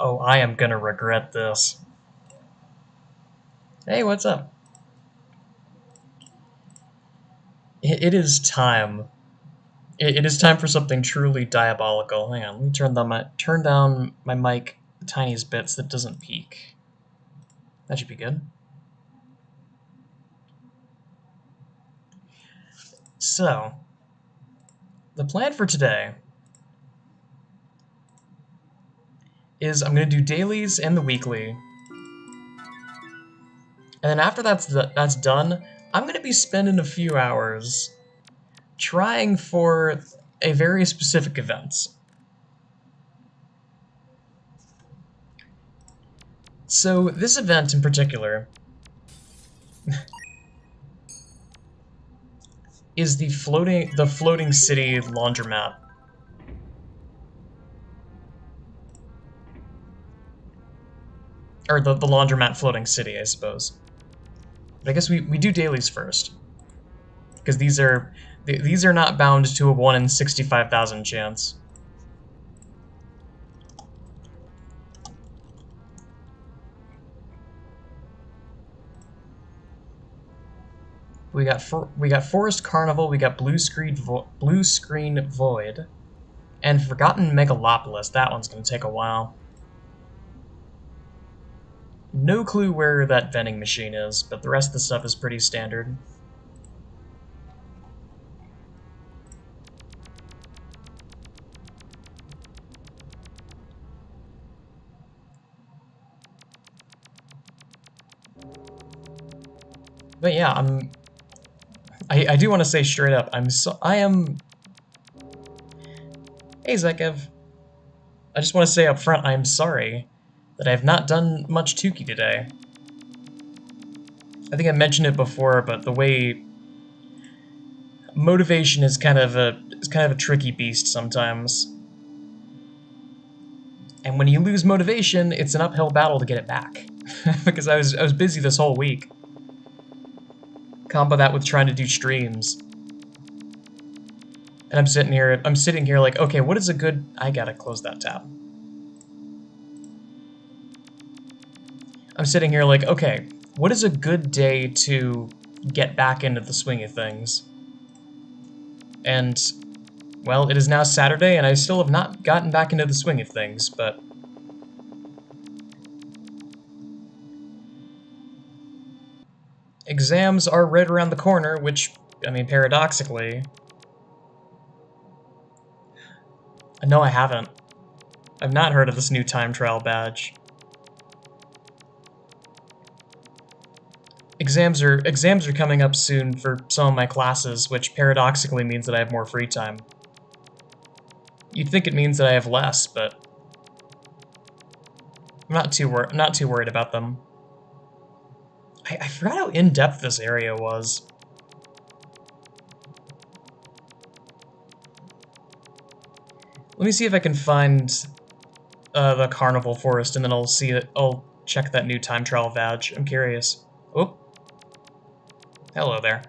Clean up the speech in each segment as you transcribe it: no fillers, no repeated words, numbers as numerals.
Oh, I am gonna regret this. Hey, what's up? It is time. It is time for something truly diabolical. Hang on, let me turn down my mic the tiniest bit so that it doesn't peak. That should be good. So, the plan for today is I'm gonna do dailies and the weekly, and then after that's done, I'm gonna be spending a few hours trying for a very specific event. So this event in particular is the floating city laundromat. Or the laundromat floating city, I suppose. But I guess we do dailies first. Because these are not bound to a 1 in 65,000 chance. We got Forest Carnival, we got Blue Screen Void, and Forgotten Megalopolis. That one's gonna take a while. No clue where that vending machine is, but the rest of the stuff is pretty standard. But yeah, I do want to say straight up, I am. Hey Zekev, I just want to say up front, I am sorry that I have not done much Tuki today. I think I mentioned it before, but the way motivation is kind of a tricky beast sometimes. And when you lose motivation, it's an uphill battle to get it back. Because I was busy this whole week. Combo that with trying to do streams. And I'm sitting here like, okay, what is a good... I gotta close that tab. I'm sitting here like, okay, what is a good day to get back into the swing of things? And, well, it is now Saturday, and I still have not gotten back into the swing of things, but... exams are right around the corner, which, I mean, paradoxically... No, I haven't. I've not heard of this new time trial badge. Exams are coming up soon for some of my classes, which paradoxically means that I have more free time. You'd think it means that I have less, but I'm not too worried about them. I forgot how in-depth this area was. Let me see if I can find the Carnival Forest, and then I'll check that new time trial badge. I'm curious. Oh, hello there.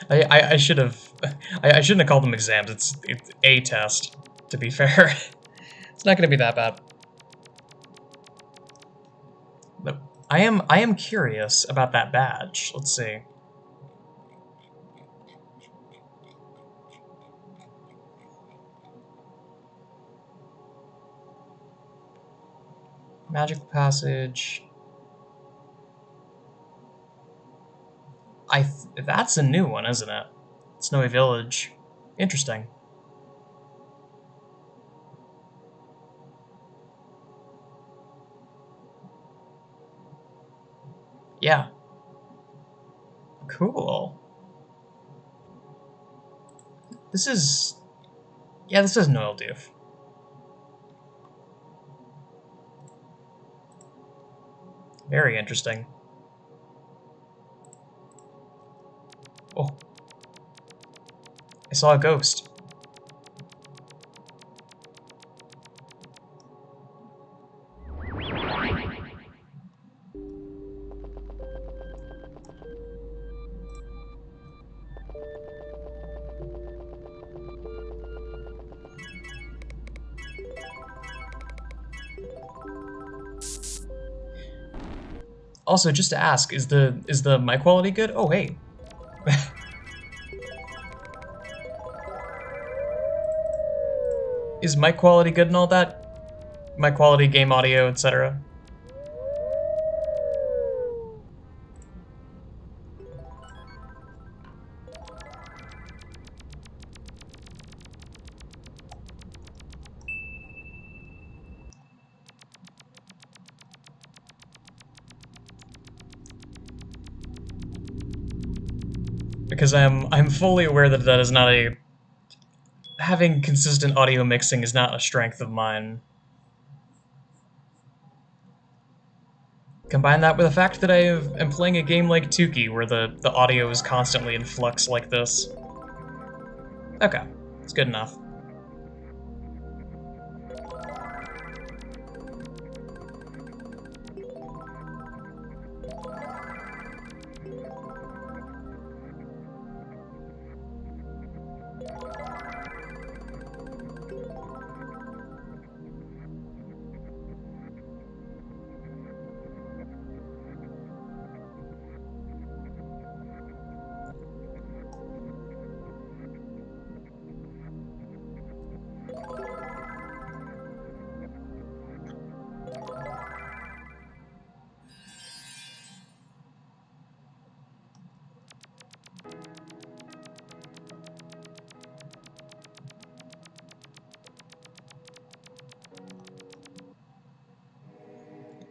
I should have... I shouldn't have called them exams. It's a test, to be fair. It's not going to be that bad. But I am curious about that badge. Let's see. Magical Passage. That's a new one, isn't it? Snowy Village. Interesting. Yeah. Cool. This is... yeah, this is Noel Doof. Very interesting. Oh. I saw a ghost. Also, just to ask, is the mic quality good? Oh, hey. Is mic quality good and all that? Mic quality, game audio, etc. Because I'm fully aware that that is not a having consistent audio mixing is not a strength of mine. Combine that with the fact that I am playing a game like Tuki, where the audio is constantly in flux like this. Okay, it's good enough.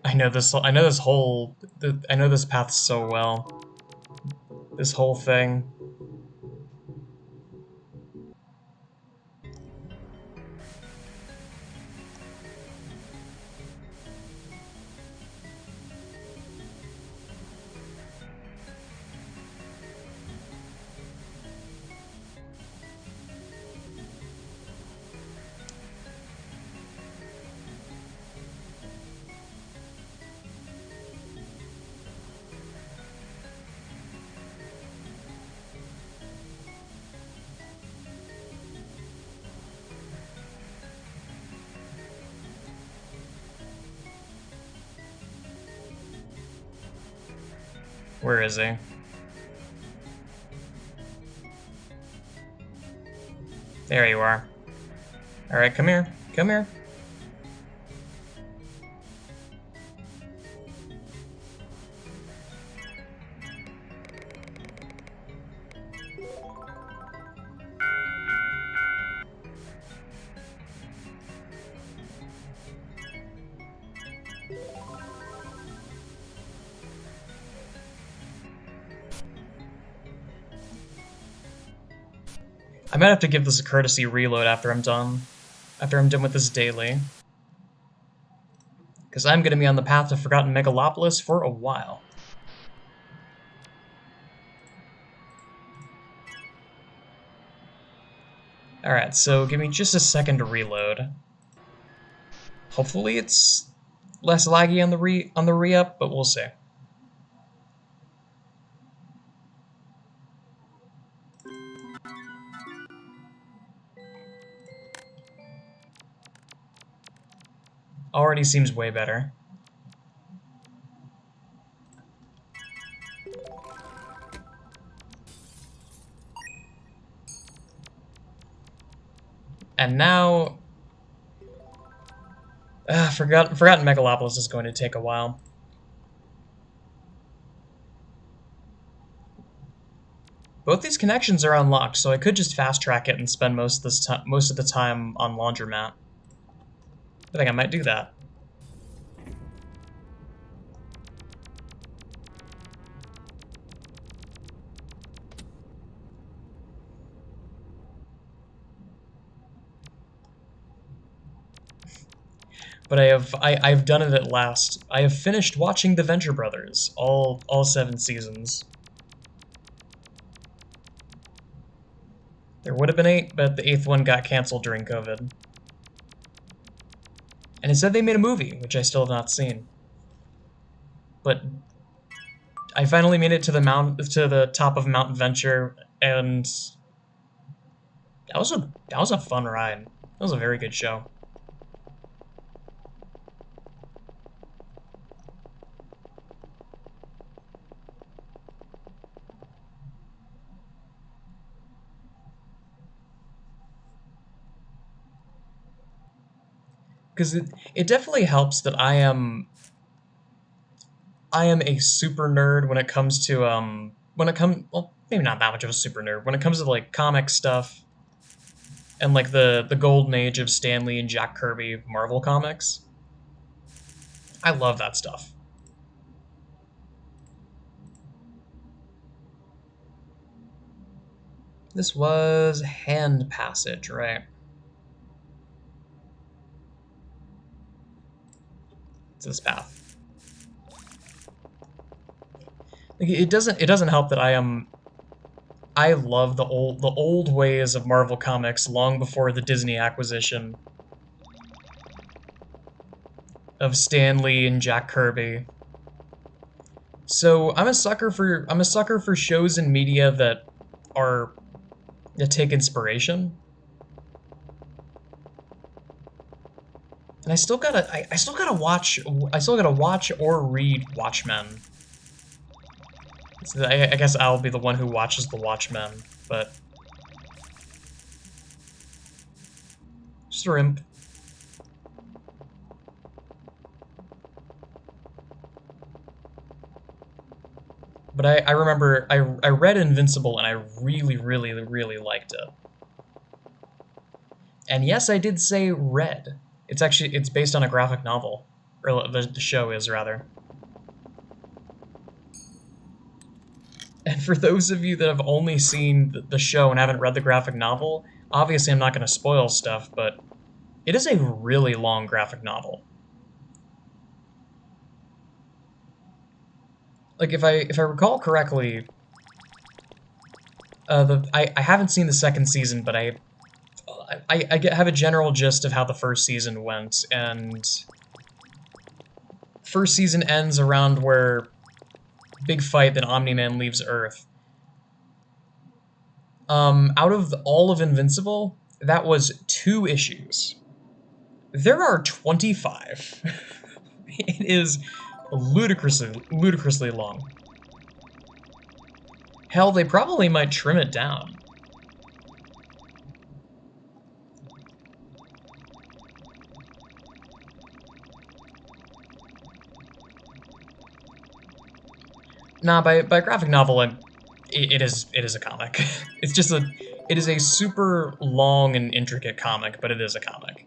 I know this. I know this whole. I know this path so well. This whole thing. Where is he? There you are. Alright, come here. Come here. I might have to give this a courtesy reload after I'm done. After I'm done with this daily. Because I'm going to be on the path to Forgotten Megalopolis for a while. Alright, so give me just a second to reload. Hopefully it's less laggy on the re-up, but we'll see. Already seems way better. And now... Forgotten Megalopolis is going to take a while. Both these connections are unlocked, so I could just fast-track it and spend most of the time on Laundromat. I think I might do that. But I've done it at last. I have finished watching The Venture Brothers, all 7 seasons. There would have been 8, but the 8th one got canceled during COVID. And instead they made a movie, which I still have not seen. But I finally made it to the top of Mount Venture, and that was a fun ride. That was a very good show. because it definitely helps that I am a super nerd when it comes to well, maybe not that much of a super nerd when it comes to like comic stuff and like the golden age of Stan Lee and Jack Kirby Marvel comics. I love that stuff. This was Hand Passage, right? It's this path. Like, it doesn't help that I love the old ways of Marvel Comics long before the Disney acquisition of Stan Lee and Jack Kirby. So I'm a sucker for shows and media that take inspiration. And I still gotta watch or read Watchmen. So I guess I'll be the one who watches the Watchmen, but just a imp. But I remember I read Invincible and I really, really, really liked it. And yes, I did say read. It's based on a graphic novel. Or the show is, rather. And for those of you that have only seen the show and haven't read the graphic novel, obviously I'm not going to spoil stuff, but it is a really long graphic novel. Like if I recall correctly, I haven't seen the second season, but have a general gist of how the first season went, and first season ends around where big fight, then Omni-Man leaves Earth. Out of all of Invincible, that was 2 issues. There are 25. It is ludicrously long. Hell, they probably might trim it down. Nah, by graphic novel, it is a comic. It is a super long and intricate comic, but it is a comic.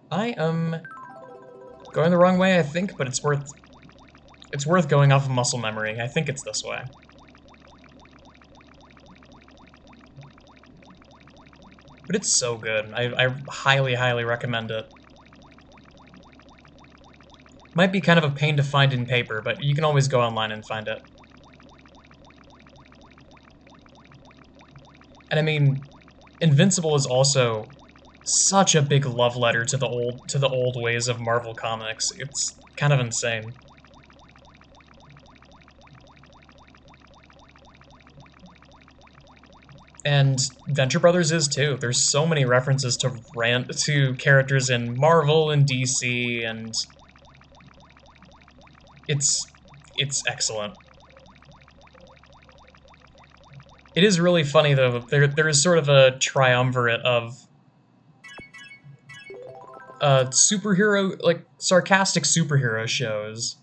I am going the wrong way, I think, but it's worth going off of muscle memory. I think it's this way. But it's so good. I highly, highly recommend it. Might be kind of a pain to find in paper, but you can always go online and find it. And I mean, Invincible is also such a big love letter to the old ways of Marvel Comics. It's kind of insane. And Venture Brothers is too. There's so many references to characters in Marvel and DC, and it's excellent. It is really funny though. There is sort of a triumvirate of superhero, like sarcastic superhero shows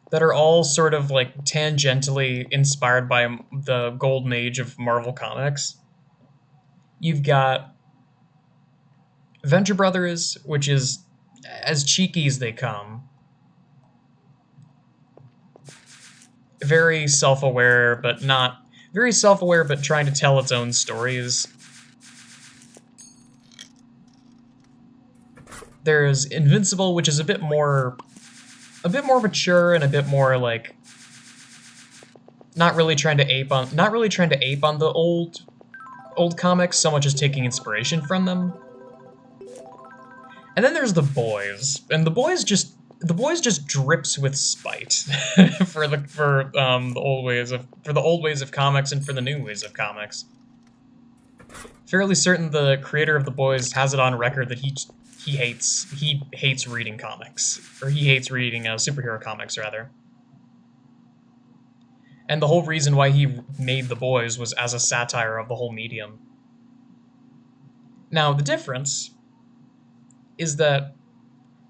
that are all sort of like tangentially inspired by the golden age of Marvel Comics. You've got Venture Brothers, which is as cheeky as they come. Very self-aware, but not very self-aware, but trying to tell its own stories. There's Invincible, which is a bit more mature and a bit more like not really trying to ape on the old comics so much as taking inspiration from them. And then there's The Boys, and The Boys just drips with spite for the old ways of comics and for the new ways of comics. Fairly certain the creator of The Boys has it on record that he hates reading comics, or he hates reading superhero comics rather. And the whole reason why he made The Boys was as a satire of the whole medium. Now, the difference is that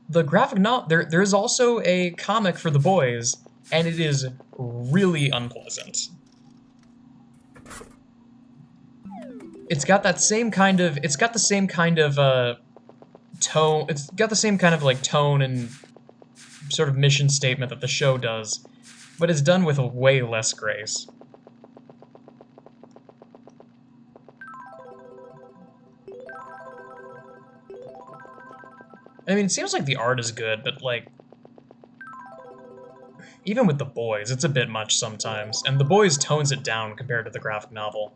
the graphic novel, there is also a comic for the boys, and it is really unpleasant. It's got the same kind of tone, it's got the same kind of like tone and sort of mission statement that the show does, but it's done with a way less grace. I mean, it seems like the art is good, but like, even with the boys, it's a bit much sometimes, and the boys tones it down compared to the graphic novel.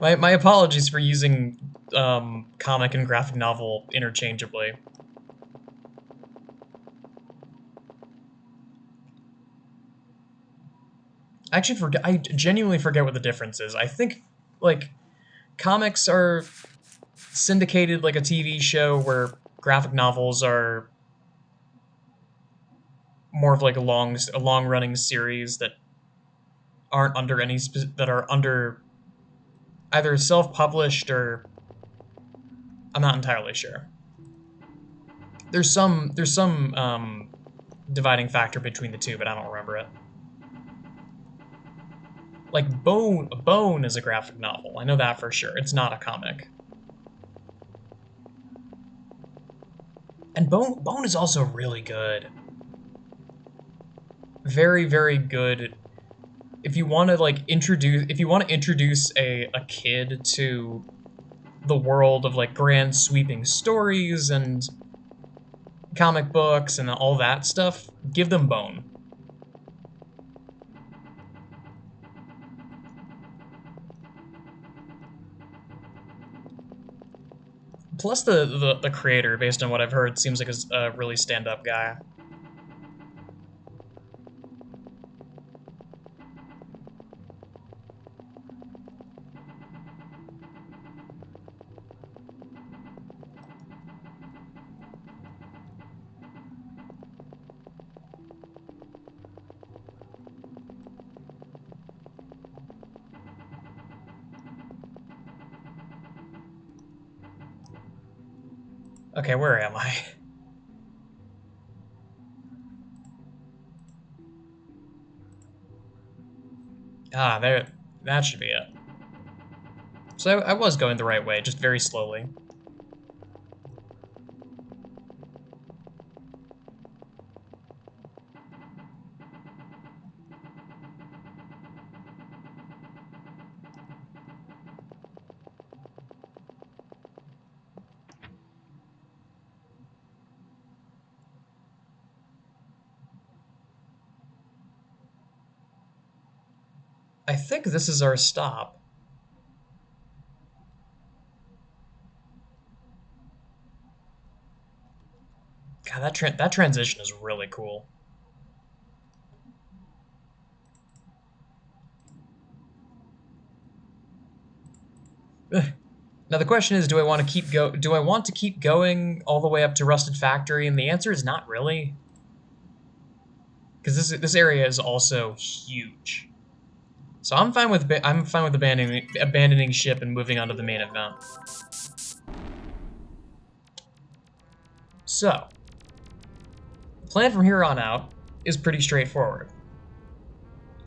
My apologies for using comic and graphic novel interchangeably. I genuinely forget what the difference is. I think, like, comics are syndicated like a TV show, where graphic novels are more of like a long running series that aren't under that are under either self published or I'm not entirely sure. There's some dividing factor between the two, but I don't remember it. Like Bone is a graphic novel. I know that for sure. It's not a comic. And Bone is also really good. Very, very good. If you want to like introduce a kid to the world of like grand sweeping stories and comic books and all that stuff, give them Bone. Plus, the creator, based on what I've heard, seems like a really stand-up guy. Okay, where am I? Ah, there. That should be it. So I was going the right way, just very slowly. I think this is our stop. God, that transition is really cool. Ugh. Now the question is, do I want to keep going all the way up to Rusted Factory? And the answer is not really, because this area is also huge. So I'm fine with abandoning ship and moving on to the main event. So, the plan from here on out is pretty straightforward.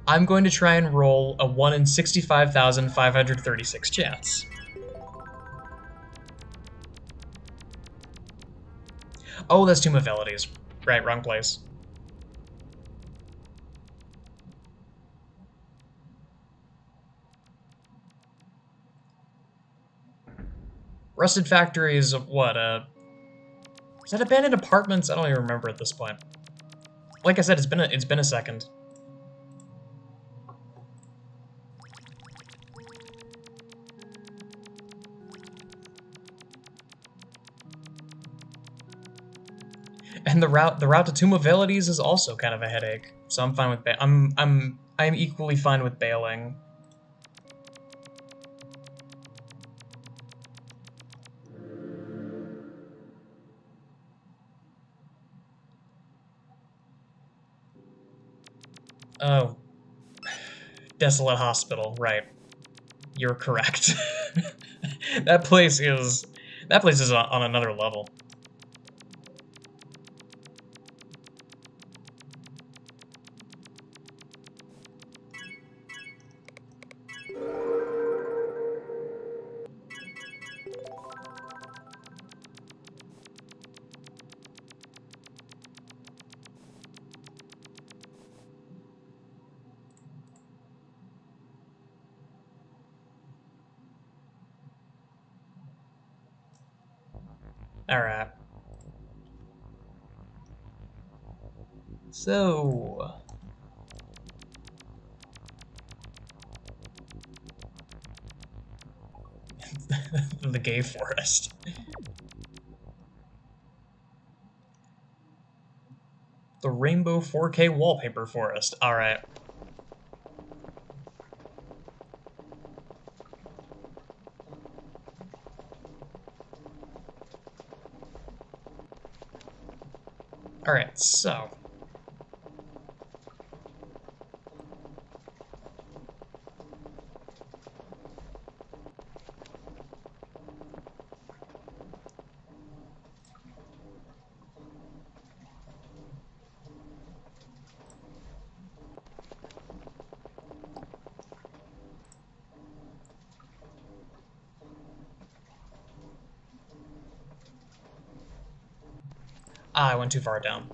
I'm going to try and roll a 1 in 65,536 chance. Oh, that's Tomb of Velides. Right, wrong place. Rusted Factory is what, is that abandoned apartments? I don't even remember at this point. Like I said, it's been a second. And the route to Tomb of Velides is also kind of a headache. So I'm fine with I'm equally fine with bailing. Oh, Desolate Hospital, right. You're correct. That place is on another level. Alright. So... the gay forest. The rainbow 4K wallpaper forest. Alright. Alright, so... I went too far down.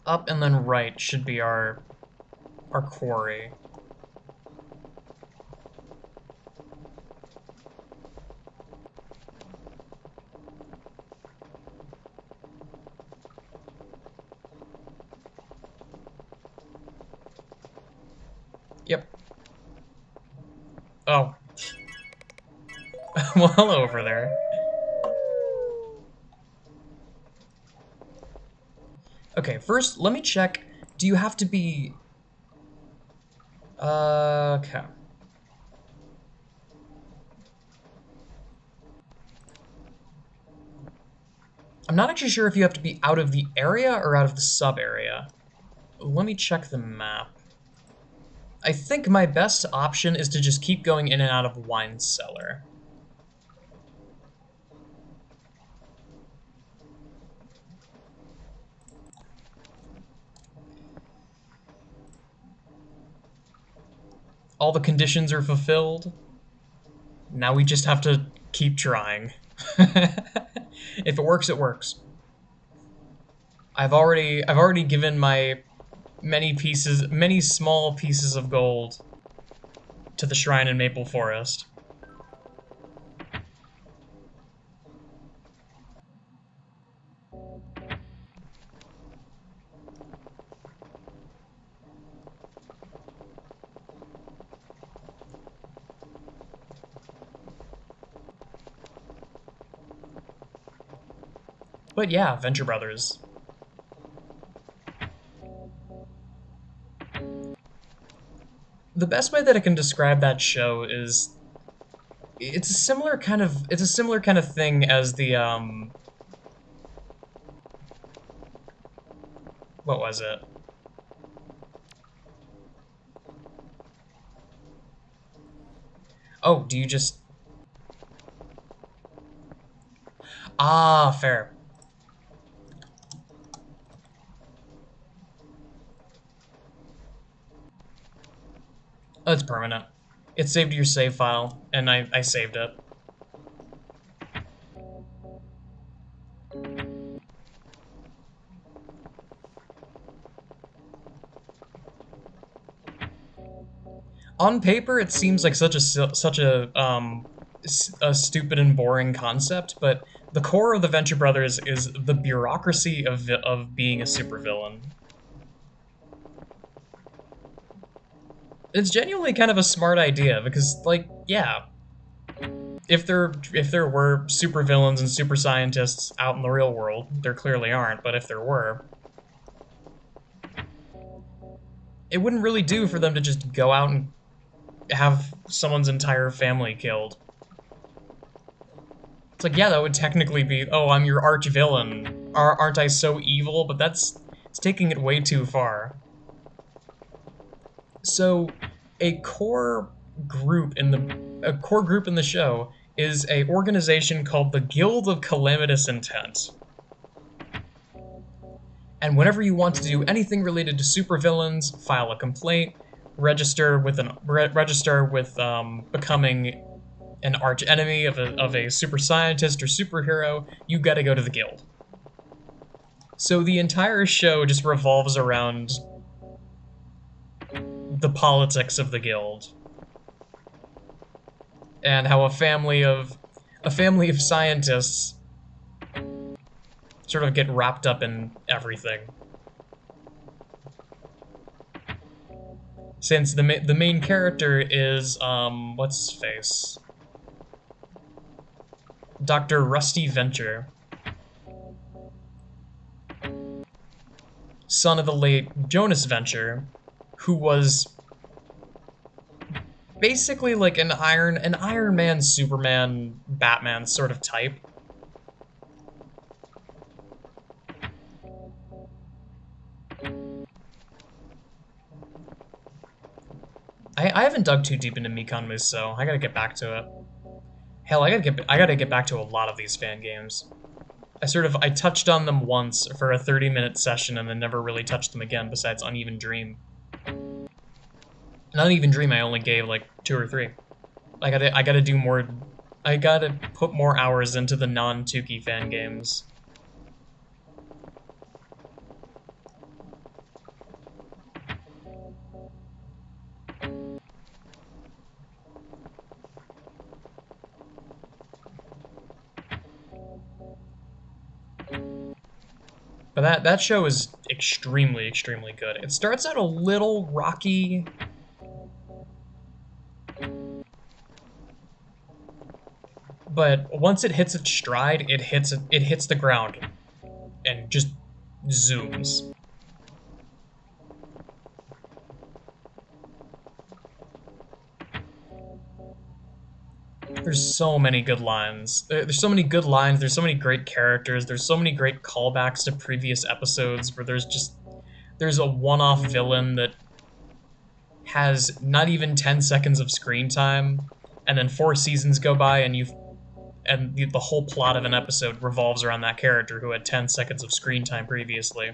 Up and then right should be our quarry. Yep. Oh. Well, hello over there. Okay, first, let me check. Do you have to be... Okay. I'm not actually sure if you have to be out of the area or out of the sub-area. Let me check the map. I think my best option is to just keep going in and out of Wine Cellar. All the conditions are fulfilled. Now we just have to keep trying. If it works, it works. I've already given my many small pieces of gold to the shrine in Maple Forest. But yeah, Venture Brothers. The best way that I can describe that show is it's a similar kind of thing as the what was it? Oh, do you just... Ah, fair. Oh, it's permanent. It saved your save file, and I saved it. On paper, it seems like such a stupid and boring concept, but the core of the Venture Brothers is the bureaucracy of being a supervillain. It's genuinely kind of a smart idea because, like, yeah, if there were supervillains and super scientists out in the real world, there clearly aren't, but if there were, it wouldn't really do for them to just go out and have someone's entire family killed. It's like, yeah, that would technically be, oh, I'm your arch villain. aren't I so evil? But it's taking it way too far. So, a core a core group in the show is a organization called the Guild of Calamitous Intent. And whenever you want to do anything related to supervillains, file a complaint, register with becoming an arch enemy of a super scientist or superhero, you gotta go to the guild. So the entire show just revolves around the politics of the guild and how a family of scientists sort of get wrapped up in everything. Since the main character is what's his face? Dr. Rusty Venture, son of the late Jonas Venture, who was basically like an Iron Man, Superman, Batman sort of type. I haven't dug too deep into Mikan Muso. I gotta get back to it. Hell, I gotta get back to a lot of these fan games. I touched on them once for a 30-minute session and then never really touched them again besides Uneven Dream. And Uneven Dream I only gave like 2 or 3. I gotta do more. I gotta put more hours into the non-Tuki fan games. But that show is extremely, extremely good. It starts out a little rocky. But once it hits its stride, it hits the ground and just zooms. There's so many good lines. There's so many good lines, there's so many great characters, there's so many great callbacks to previous episodes where there's a one-off villain that has not even 10 seconds of screen time, and then 4 seasons go by and the whole plot of an episode revolves around that character who had 10 seconds of screen time previously.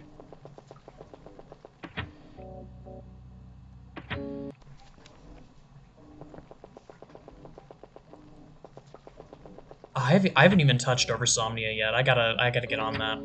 I haven't even touched Oversomnia yet. I gotta get on that.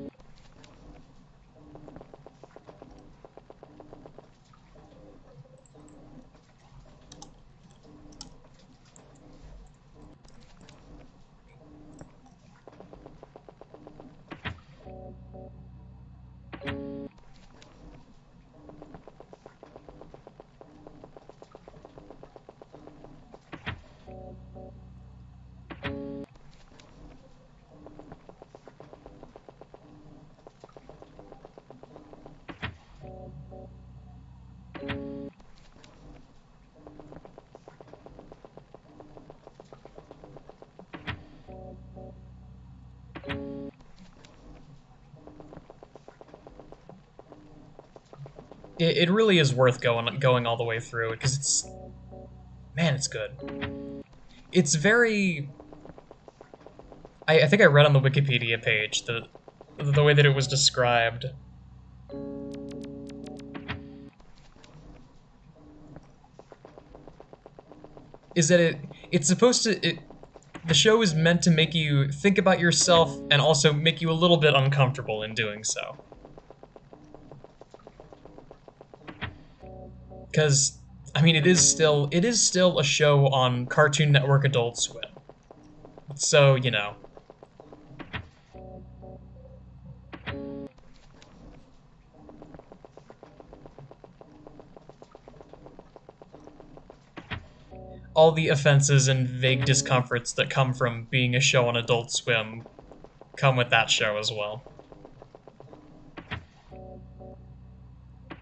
It really is worth going all the way through it because it's good. It's very. I think I read on the Wikipedia page the way that it was described. Is that it's supposed to the show is meant to make you think about yourself and also make you a little bit uncomfortable in doing so. Because, I mean, it is still a show on Cartoon Network Adult Swim. So, you know. All the offenses and vague discomforts that come from being a show on Adult Swim come with that show as well.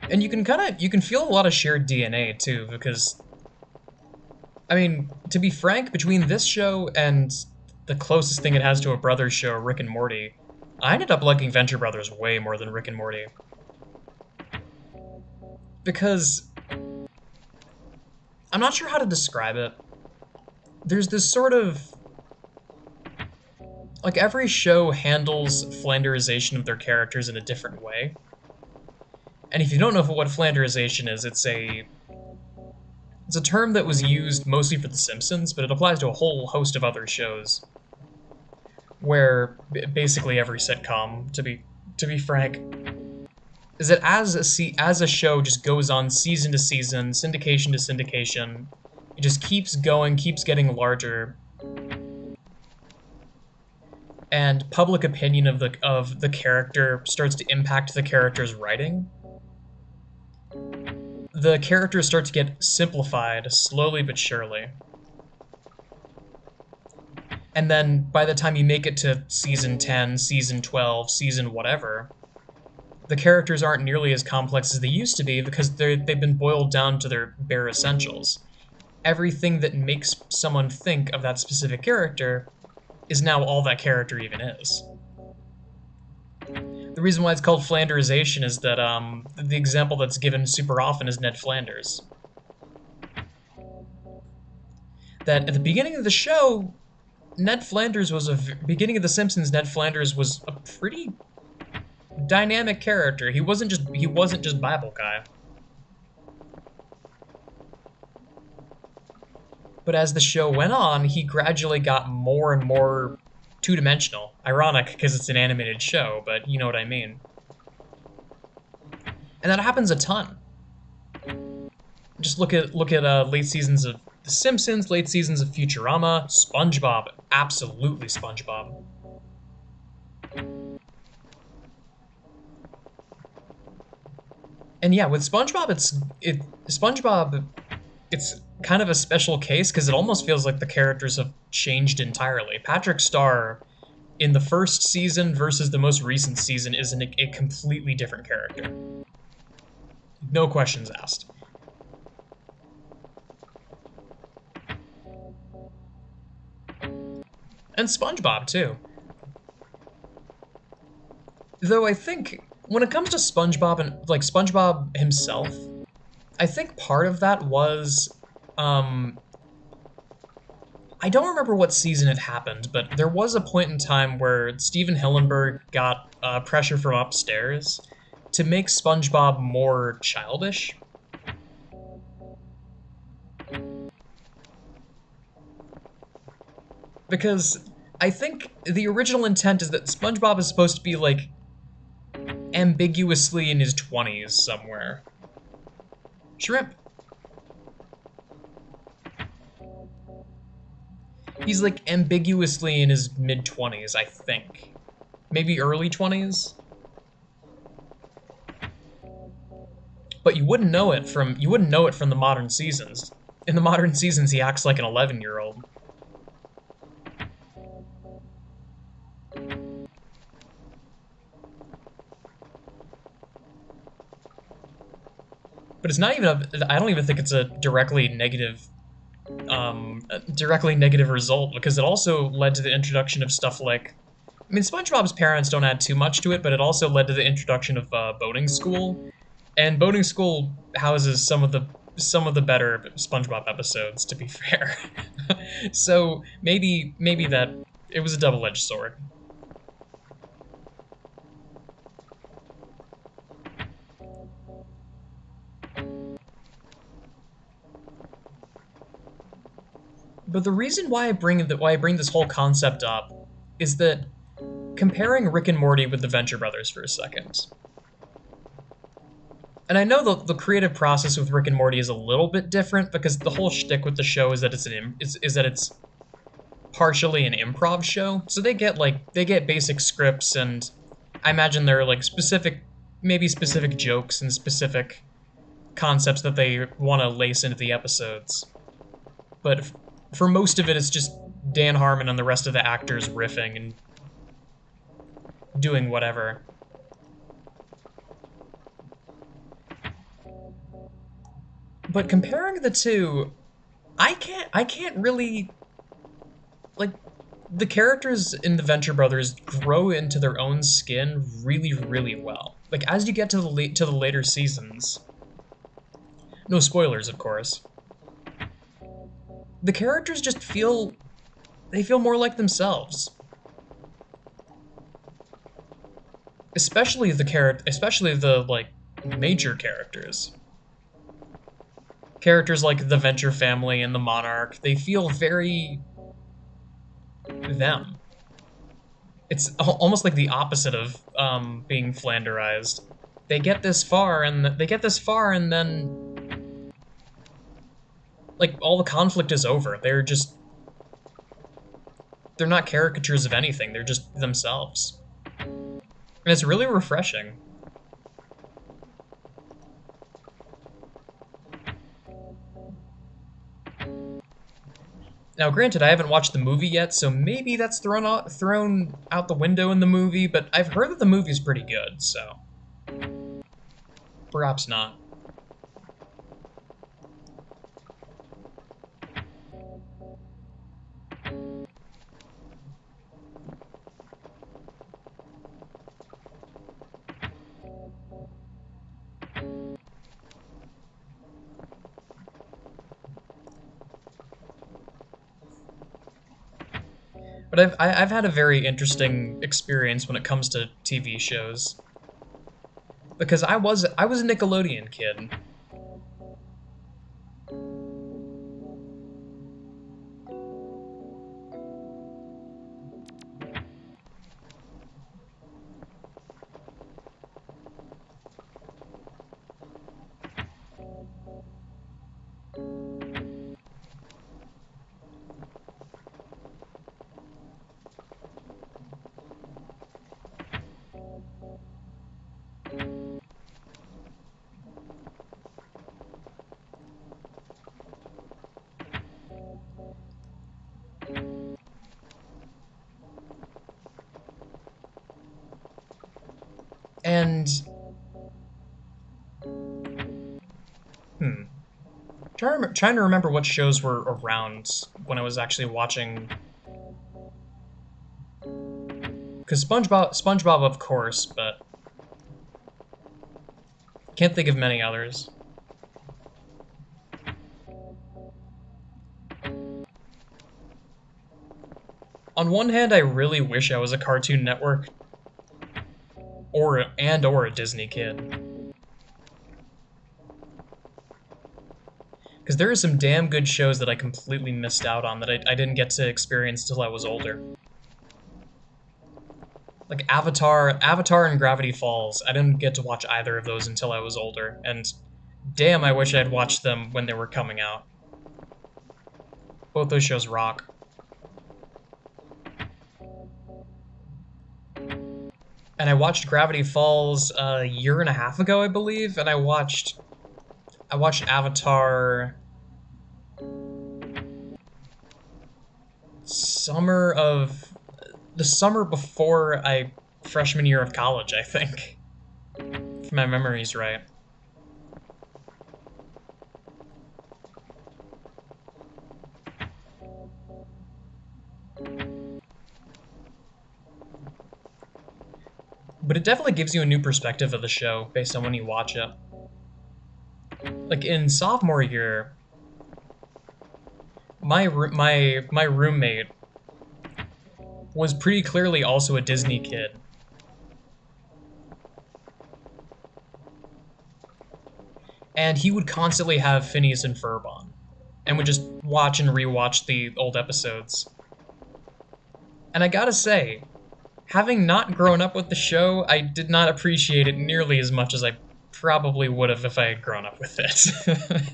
And you can feel a lot of shared DNA too, because I mean, to be frank, between this show and the closest thing it has to a brother show, Rick and Morty, I ended up liking Venture Brothers way more than Rick and Morty. Because I'm not sure how to describe it. There's this sort of... Like, every show handles Flanderization of their characters in a different way. And if you don't know what Flanderization is, it's a term that was used mostly for The Simpsons, but it applies to a whole host of other shows. Where basically every sitcom, to be frank, is that as a show just goes on season to season, syndication to syndication, it just keeps going, keeps getting larger, and public opinion of the character starts to impact the character's writing. The characters start to get simplified slowly but surely. And then by the time you make it to season 10, season 12, season whatever, the characters aren't nearly as complex as they used to be because they've been boiled down to their bare essentials. Everything that makes someone think of that specific character is now all that character even is. The reason why it's called Flanderization is that the example that's given super often is Ned Flanders. That at the beginning of the show, beginning of The Simpsons, Ned Flanders was a pretty dynamic character. He wasn't just Bible guy. But as the show went on, he gradually got more and more two-dimensional. Ironic, because it's an animated show, but you know what I mean. And that happens a ton. Just look at late seasons of The Simpsons, late seasons of Futurama, SpongeBob, absolutely SpongeBob. And yeah, with SpongeBob, it's kind of a special case because it almost feels like the characters have changed entirely. Patrick Star in the first season versus the most recent season is a completely different character. No questions asked. And SpongeBob, too. Though I think, when it comes to SpongeBob and, like, SpongeBob himself, I think part of that was, I don't remember what season it happened, but there was a point in time where Steven Hillenburg got pressure from upstairs to make SpongeBob more childish. Because I think the original intent is that SpongeBob is supposed to be, like, ambiguously in his 20s somewhere. Shrimp. He's, like, ambiguously in his mid-20s, I think. Maybe early 20s? But you wouldn't know it from the modern seasons. In the modern seasons, he acts like an 11-year-old. But it's not even I don't even think it's a directly negative result, because it also led to the introduction of stuff like, I mean, SpongeBob's parents don't add too much to it, but it also led to the introduction of boating school, and boating school houses some of the better SpongeBob episodes, to be fair. So maybe that it was a double-edged sword. But the reason why I bring this whole concept up is that comparing Rick and Morty with the Venture Brothers for a second. And I know the creative process with Rick and Morty is a little bit different because the whole shtick with the show is that it's partially an improv show. So they get basic scripts, and I imagine there are like specific jokes and specific concepts that they want to lace into the episodes. But for most of it, it's just Dan Harmon and the rest of the actors riffing and doing whatever. But comparing the two, I can't really, like, the characters in the Venture Brothers grow into their own skin really, really well. Like as you get to the later seasons, no spoilers, of course. The characters just feel more like themselves. Especially the like major characters. Characters like the Venture family and the Monarch, they feel very them. It's almost like the opposite of being Flanderized. They get this far, and then like all the conflict is over. They're not caricatures of anything. They're just themselves, and it's really refreshing. Now, granted, I haven't watched the movie yet, so maybe that's thrown out the window in the movie, but I've heard that the movie's pretty good, so perhaps not. But I've had a very interesting experience when it comes to TV shows, because I was a Nickelodeon kid. And trying to remember what shows were around when I was actually watching. Because SpongeBob, of course, but can't think of many others. On one hand, I really wish I was a Cartoon Network or a Disney kid. Because there are some damn good shows that I completely missed out on that I didn't get to experience till I was older. Like Avatar and Gravity Falls, I didn't get to watch either of those until I was older, and damn, I wish I'd watched them when they were coming out. Both those shows rock. And I watched Gravity Falls a year and a half ago, I believe, and I watched Avatar the summer before freshman year of college, I think. If my memory's right. But it definitely gives you a new perspective of the show based on when you watch it. Like in sophomore year, my roommate was pretty clearly also a Disney kid. And he would constantly have Phineas and Ferb on, and would just watch and rewatch the old episodes. And I gotta say, having not grown up with the show, I did not appreciate it nearly as much as I probably would have if I had grown up with it.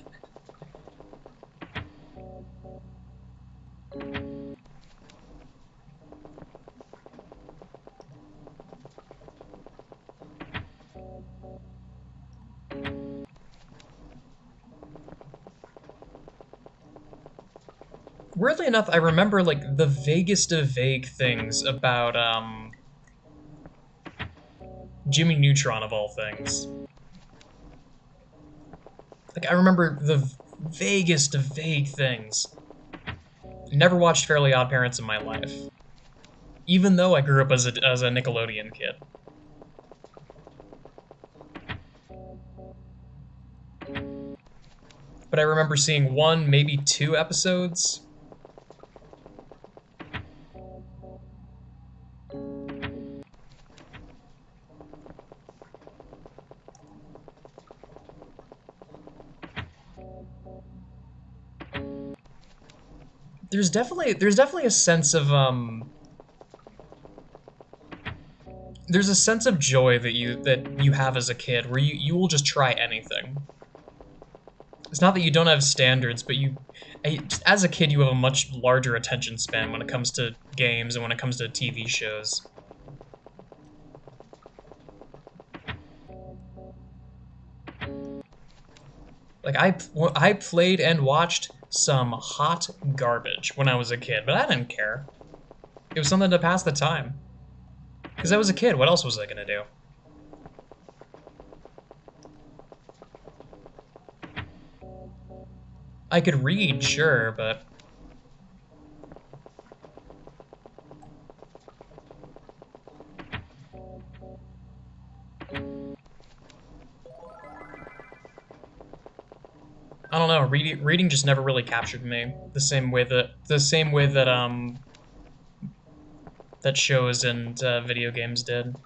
Weirdly enough, I remember like the vaguest of vague things about Jimmy Neutron of all things. Like I remember the vaguest of vague things. Never watched Fairly Odd Parents in my life. even though I grew up as a Nickelodeon kid. But I remember seeing one, maybe two episodes. There's definitely a sense of there's a sense of joy that you have as a kid where you will just try anything. It's not that you don't have standards, but as a kid, you have a much larger attention span when it comes to games and when it comes to TV shows. Like, I played and watched some hot garbage when I was a kid, but I didn't care. It was something to pass the time. Because I was a kid, what else was I gonna do? I could read, sure, but I don't know. Reading just never really captured me the same way that that shows and video games did.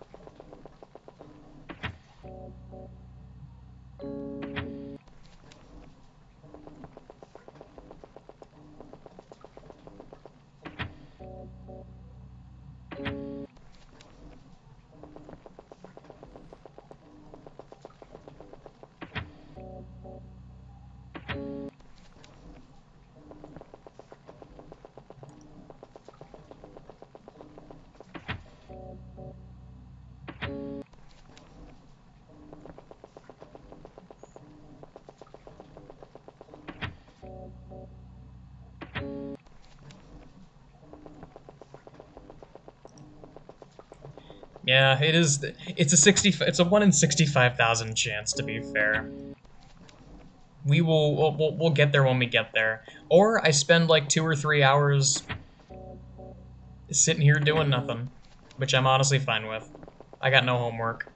Yeah, it is. It's a 1 in 65,000 chance, to be fair. We'll get there when we get there. Or I spend like 2 or 3 hours sitting here doing nothing, which I'm honestly fine with. I got no homework.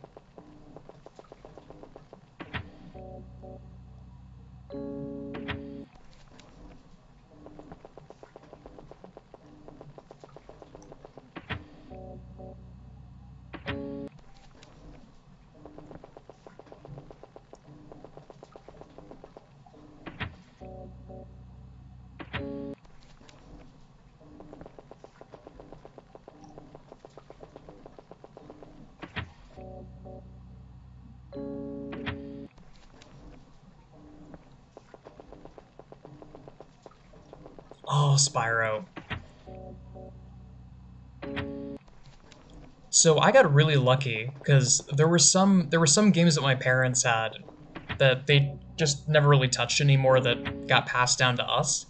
Oh, Spyro. So I got really lucky because there were some games that my parents had that they just never really touched anymore that got passed down to us.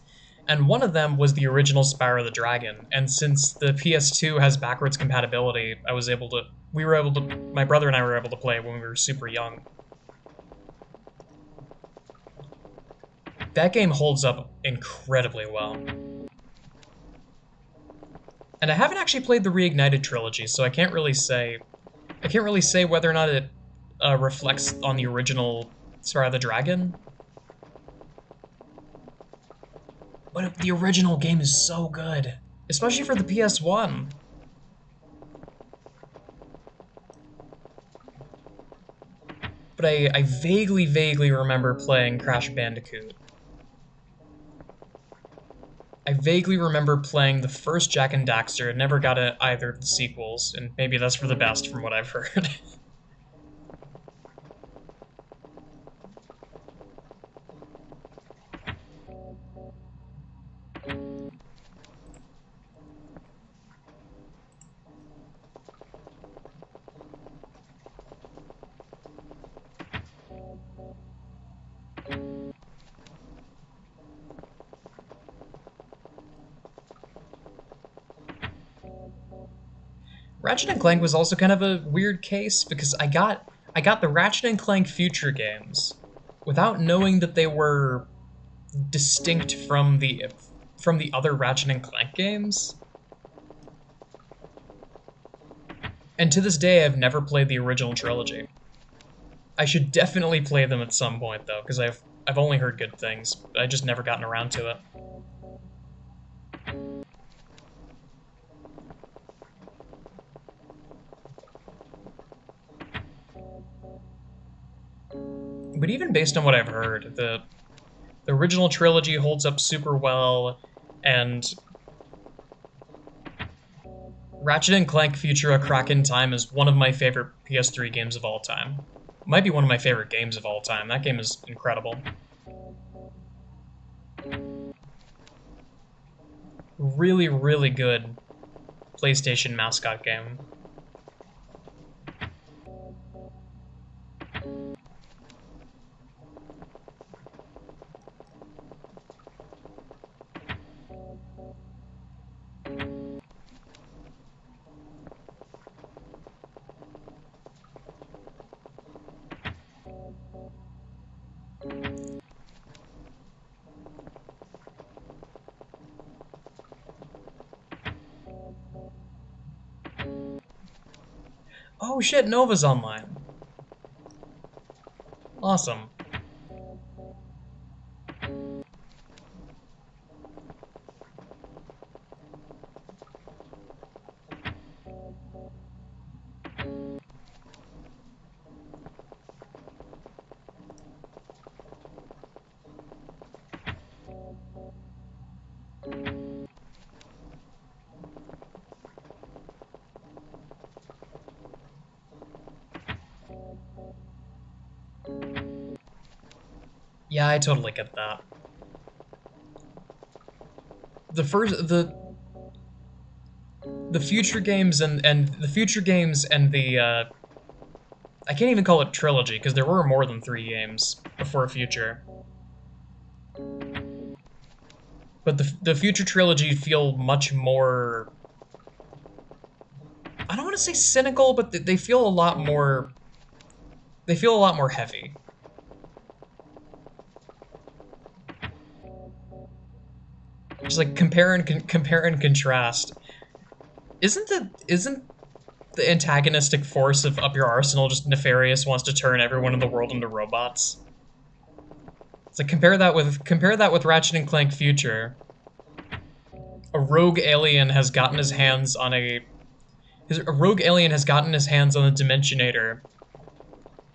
And one of them was the original Spyro the Dragon. And since the PS2 has backwards compatibility, my brother and I were able to play it when we were super young. That game holds up incredibly well. And I haven't actually played the Reignited trilogy, so I can't really say whether or not it reflects on the original Spyro the Dragon. But the original game is so good, especially for the PS1. But I vaguely remember playing Crash Bandicoot. I vaguely remember playing the first Jak and Daxter, never got either of the sequels, and maybe that's for the best from what I've heard. Ratchet and Clank was also kind of a weird case because I got the Ratchet and Clank Future games without knowing that they were distinct from the other Ratchet and Clank games. And to this day, I've never played the original trilogy. I should definitely play them at some point, though, because I've only heard good things. I just never gotten around to it. But even based on what I've heard, the original trilogy holds up super well, and Ratchet and Clank Future: A Crack in Time is one of my favorite PS3 games of all time. Might be one of my favorite games of all time. That game is incredible. Really, really good PlayStation mascot game. Oh shit, Nova's online. Awesome. Yeah, I totally get that. The future games and the future games and the I can't even call it trilogy because there were more than 3 games before Future. But the Future trilogy feel much more, I don't want to say cynical, but they feel a lot more, they feel a lot more heavy. Just like compare and contrast. Isn't the antagonistic force of Up Your Arsenal just nefarious, wants to turn everyone in the world into robots? It's like compare that with Ratchet and Clank Future. A rogue alien has gotten his hands on a rogue alien has gotten his hands on the Dimensionator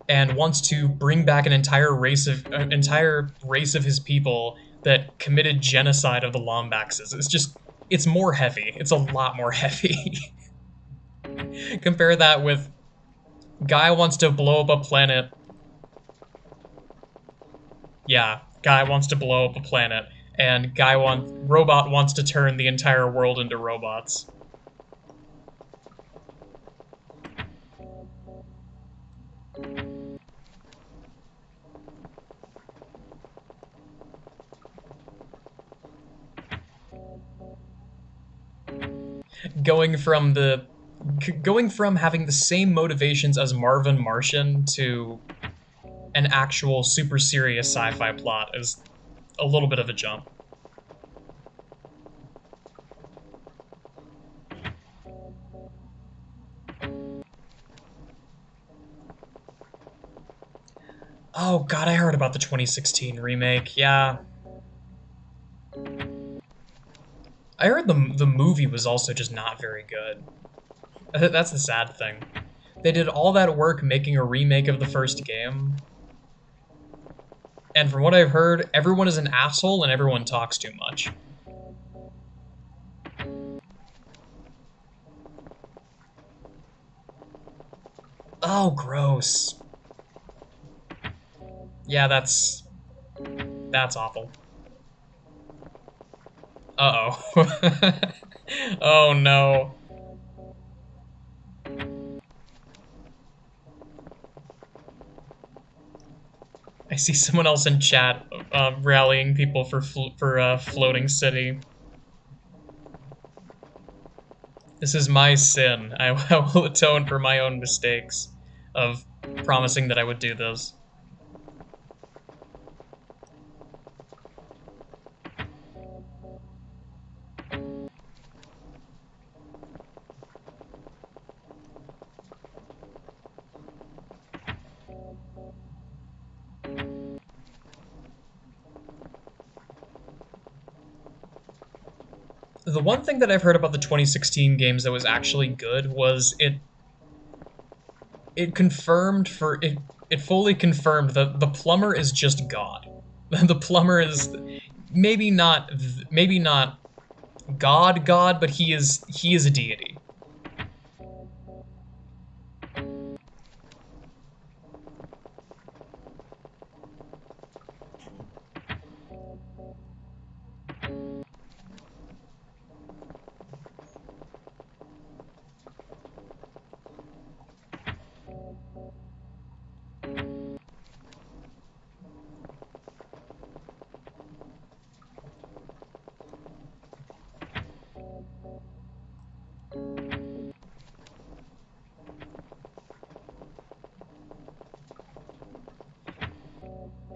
and wants to bring back an entire race of his people that committed genocide of the Lombaxes. It's more heavy. It's a lot more heavy. Compare that with guy wants to blow up a planet. Yeah, guy wants to blow up a planet, and robot wants to turn the entire world into robots. Going from having the same motivations as Marvin Martian to an actual super serious sci-fi plot is a little bit of a jump. Oh god, I heard about the 2016 remake. Yeah. I heard the movie was also just not very good. That's the sad thing. They did all that work making a remake of the first game, and from what I've heard, everyone is an asshole and everyone talks too much. Oh, gross. Yeah, that's awful. Uh-oh. Oh no. I see someone else in chat rallying people for Floating City. This is my sin. I will atone for my own mistakes of promising that I would do this. The one thing that I've heard about the 2016 games that was actually good was it fully confirmed that the plumber is just God. The plumber is maybe not God, but he is a deity.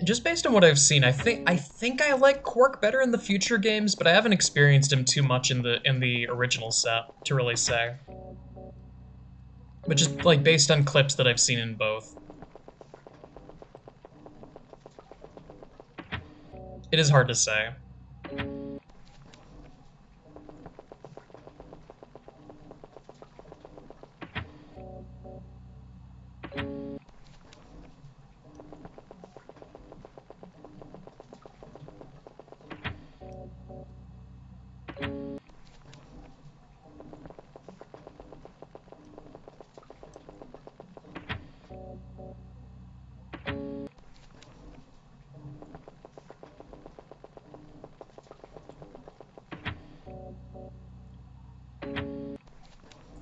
Just based on what I've seen, I think I like Quark better in the future games, but I haven't experienced him too much in the original set to really say. But just like based on clips that I've seen in both, it is hard to say.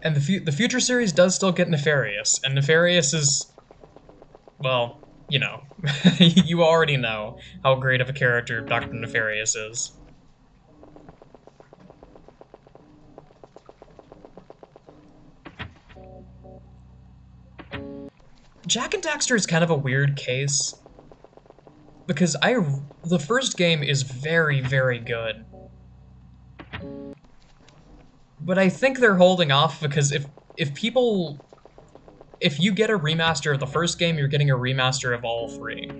And the future series does still get Nefarious, and Nefarious is, well, you know, you already know how great of a character Dr. Nefarious is. Jak and Daxter is kind of a weird case because the first game is very, very good. But I think they're holding off because if you get a remaster of the first game, you're getting a remaster of all three.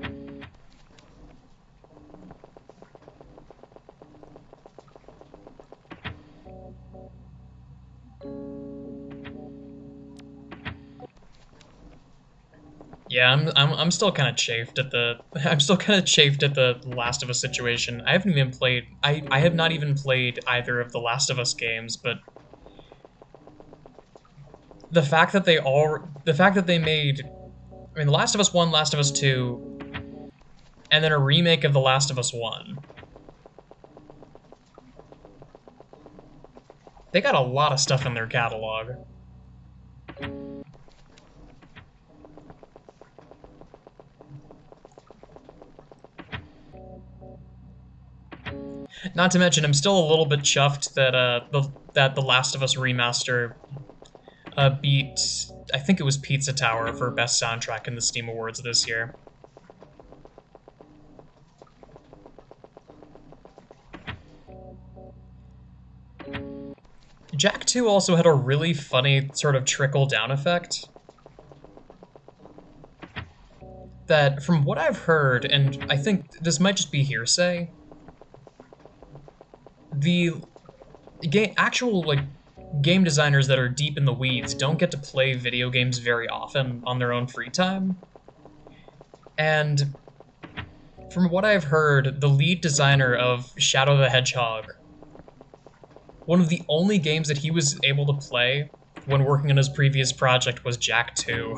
Yeah, I'm still kind of chafed at the Last of Us situation. I have not even played either of the Last of Us games, but the fact that they made, I mean, The Last of Us 1, Last of Us 2, and then a remake of The Last of Us 1. They got a lot of stuff in their catalog. Not to mention, I'm still a little bit chuffed that the Last of Us remaster beat, I think it was Pizza Tower for best soundtrack in the Steam Awards this year. Jak 2 also had a really funny sort of trickle-down effect. That, from what I've heard, and I think this might just be hearsay, the actual, like, game designers that are deep in the weeds don't get to play video games very often on their own free time. And from what I've heard, the lead designer of Shadow the Hedgehog, one of the only games that he was able to play when working on his previous project was Jak 2.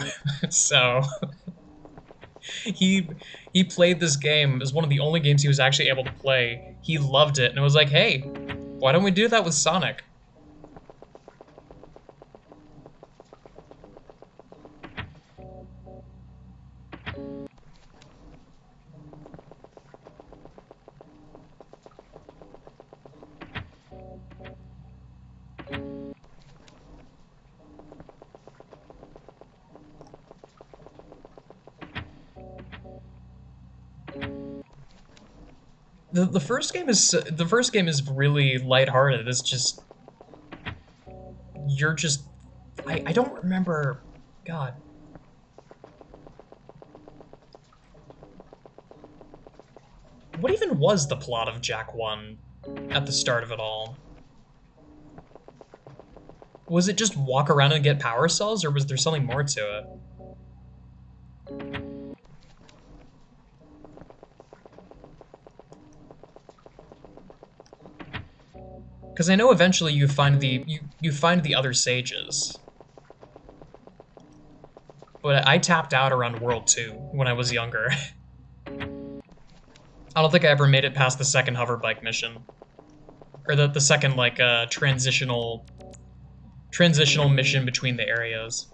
So he played this game. It was one of the only games he was actually able to play. He loved it and it was like, hey, why don't we do that with Sonic? The first game is really lighthearted. It's just you're just I don't remember. God, What even was the plot of Jack 1 at the start of it all? Was it just walk around and get power cells, or was there something more to it? Because I know eventually you find you find the other sages. But I tapped out around World 2 when I was younger. I don't think I ever made it past the second hoverbike mission. Or the second, like, transitional mission between the areas.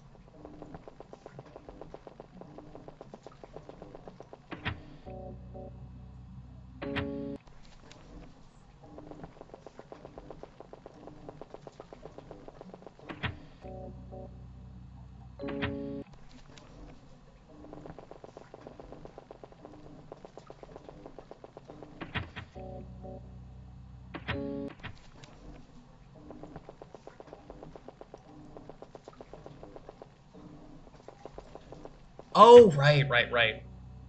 Oh, right.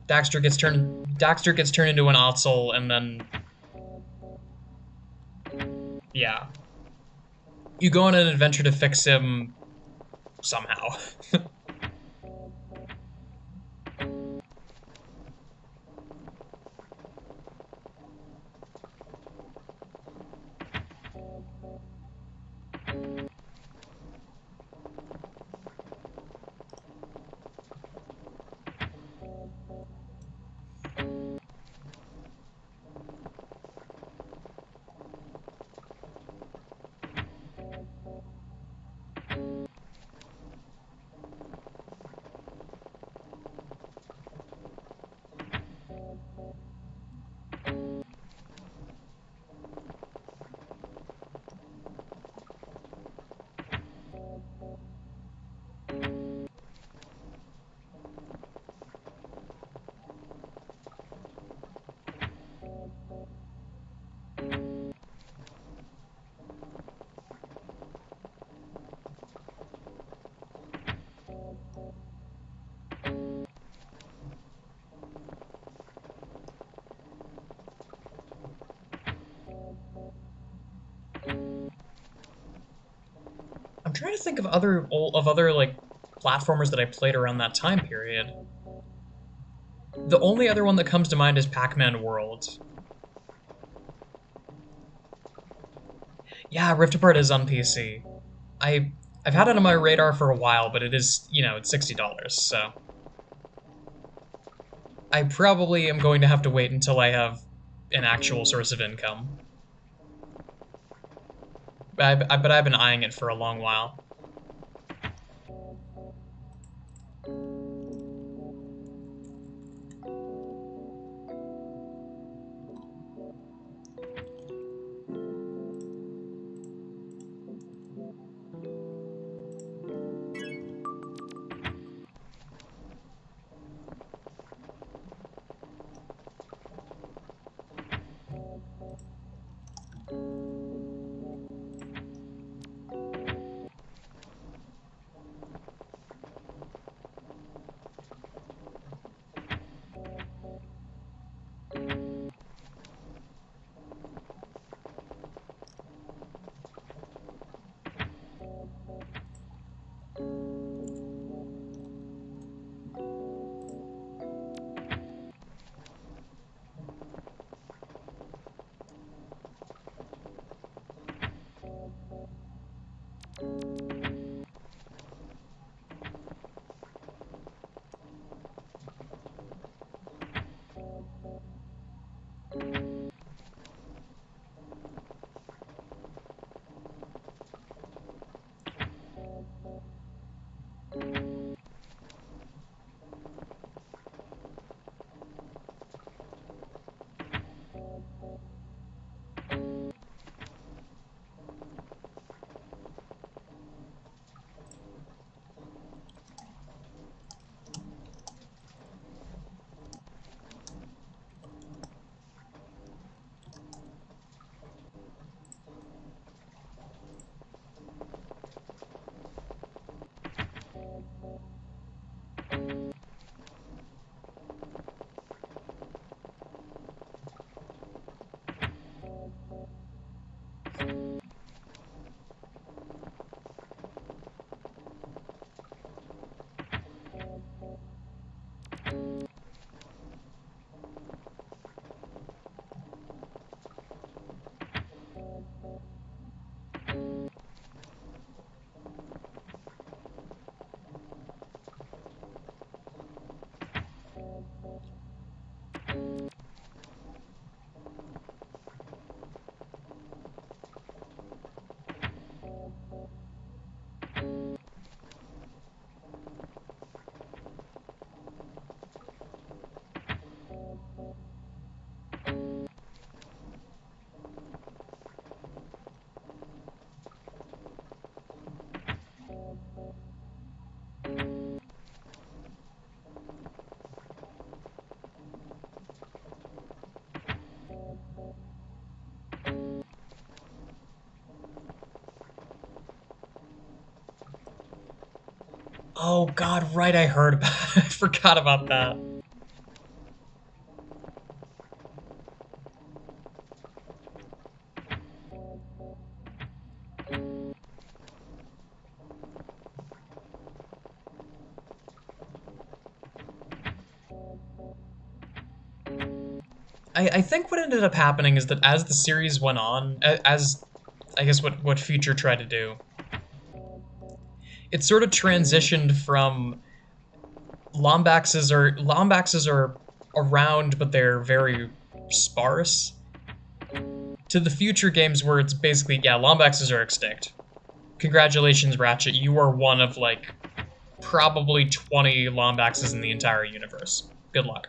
Daxter gets turned into an Otzel, and then yeah, you go on an adventure to fix him somehow. I'm trying to think of other like platformers that I played around that time period. The only other one that comes to mind is Pac-Man World. Yeah, Rift Apart is on PC. I I've had it on my radar for a while, but it is, it's $60, so I probably am going to have to wait until I have an actual source of income. But I've been eyeing it for a long while. Oh god, right, I heard about it. I forgot about that. I think what ended up happening is that as the series went on, as I guess what Future tried to do, it sort of transitioned from Lombaxes are around, but they're very sparse, to the Future games where it's basically, yeah, Lombaxes are extinct. Congratulations, Ratchet, you are one of like probably 20 Lombaxes in the entire universe. Good luck.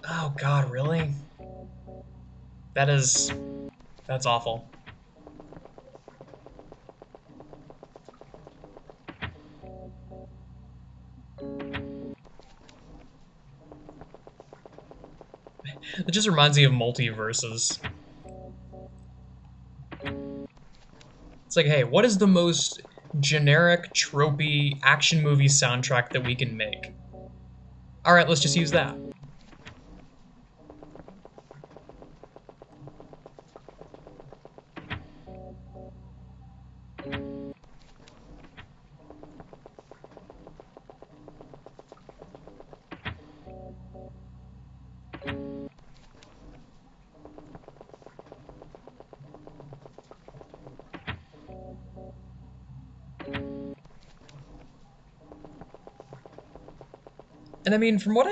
Oh god, really? That is... that's awful. It just reminds me of multiverses. It's like, hey, what is the most generic, tropey action movie soundtrack that we can make? Alright, let's just use that. And I mean, from what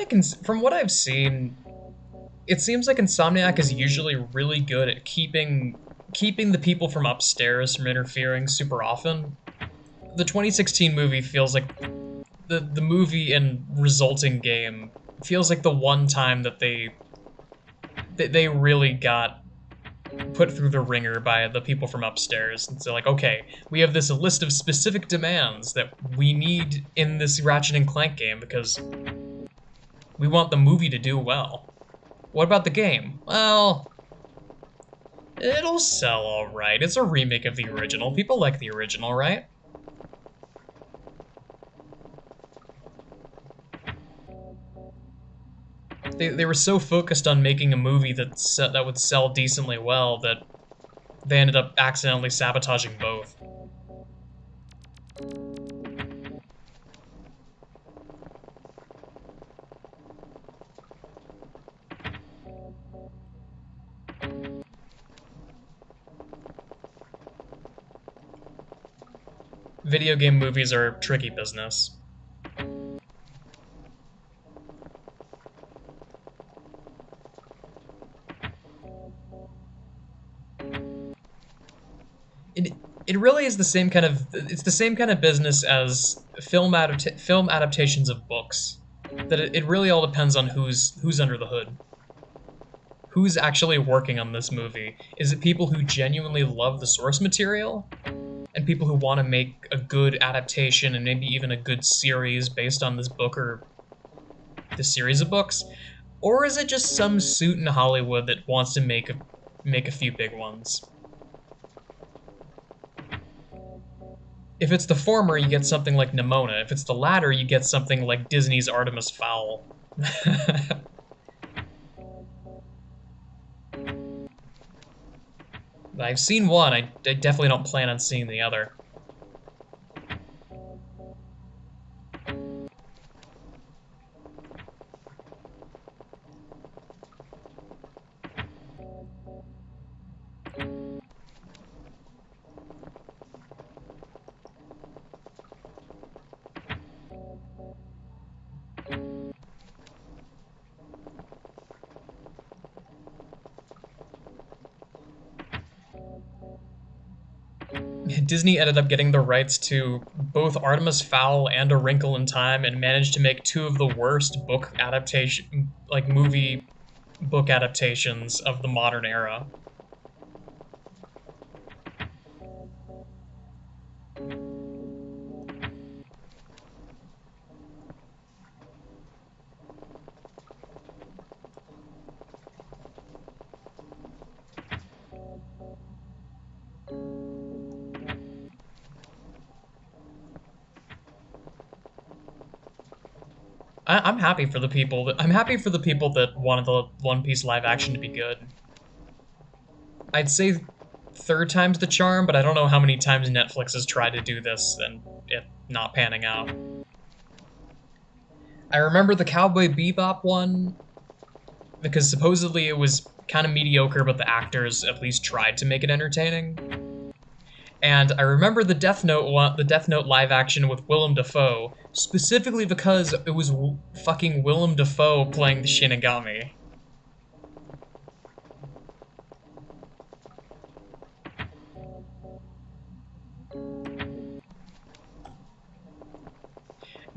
I've seen, it seems like Insomniac is usually really good at keeping the people from upstairs from interfering super often. The 2016 movie feels like the movie and resulting game feels like the one time that they really got put through the ringer by the people from upstairs. And so like, okay, we have this list of specific demands that we need in this Ratchet and Clank game because we want the movie to do well. What about the game? Well, it'll sell alright. It's a remake of the original. People like the original, right? They were so focused on making a movie that would sell decently well that they ended up accidentally sabotaging both. Video game movies are tricky business. it really is the same kind of it's the same kind of business as film adaptations of books. That it really all depends on who's under the hood. Who's actually working on this movie? Is it people who genuinely love the source material? And people who want to make a good adaptation and maybe even a good series based on this book or this series of books? Or is it just some suit in Hollywood that wants to make a few big ones? If it's the former, you get something like Nimona. If it's the latter, you get something like Disney's Artemis Fowl. I've seen one, I definitely don't plan on seeing the other. Disney ended up getting the rights to both Artemis Fowl and A Wrinkle in Time and managed to make two of the worst movie book adaptations of the modern era. I'm happy for the people that wanted the One Piece live action to be good. I'd say third time's the charm, but I don't know how many times Netflix has tried to do this and it not panning out. I remember the Cowboy Bebop one because supposedly it was kind of mediocre, but the actors at least tried to make it entertaining. And I remember the Death Note live action with Willem Dafoe, specifically because it was fucking Willem Dafoe playing the Shinigami.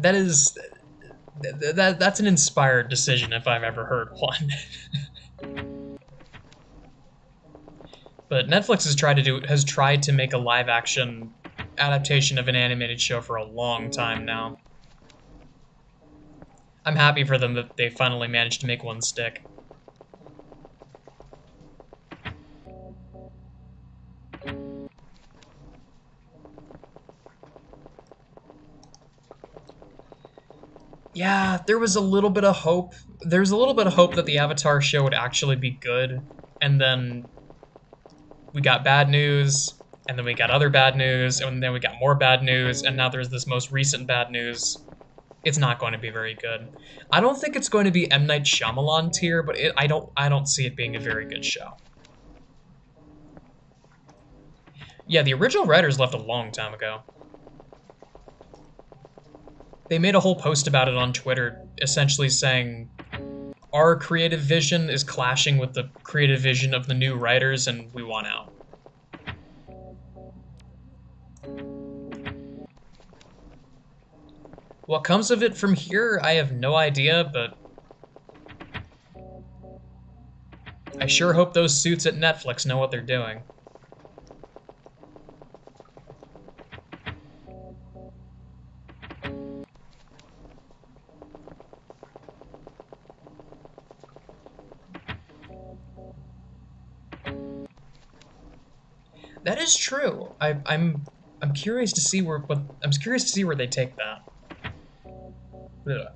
That's an inspired decision if I've ever heard one. But Netflix has tried to make a live action adaptation of an animated show for a long time now. I'm happy for them that they finally managed to make one stick. Yeah, there was a little bit of hope. There's a little bit of hope that the Avatar show would actually be good, and then we got bad news, and then we got other bad news, and then we got more bad news, and now there's this most recent bad news. It's not going to be very good. I don't think it's going to be M. Night Shyamalan tier, but I don't see it being a very good show. Yeah, the original writers left a long time ago. They made a whole post about it on Twitter, essentially saying, our creative vision is clashing with the creative vision of the new writers, and we want out. What comes of it from here, I have no idea, but I sure hope those suits at Netflix know what they're doing. That is true. I'm curious to see where they take that. Ugh.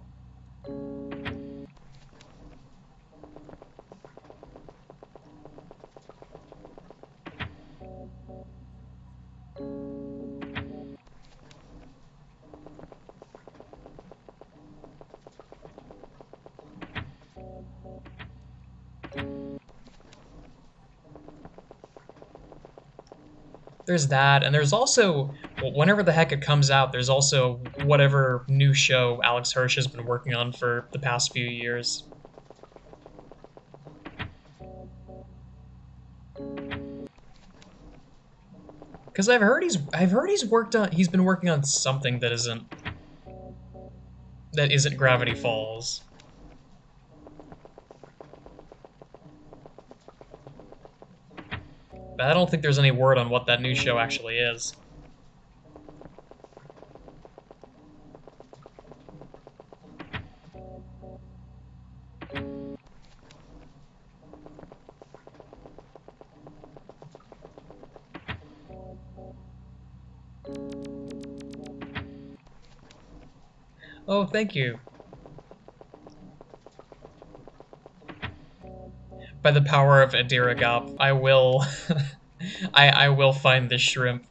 There's that, and there's also, whenever the heck it comes out, there's also whatever new show Alex Hirsch has been working on for the past few years. Because I've heard he's been working on something that isn't Gravity Falls. But I don't think there's any word on what that new show actually is. Oh, thank you. By the power of Adiragop, I will I will find this shrimp.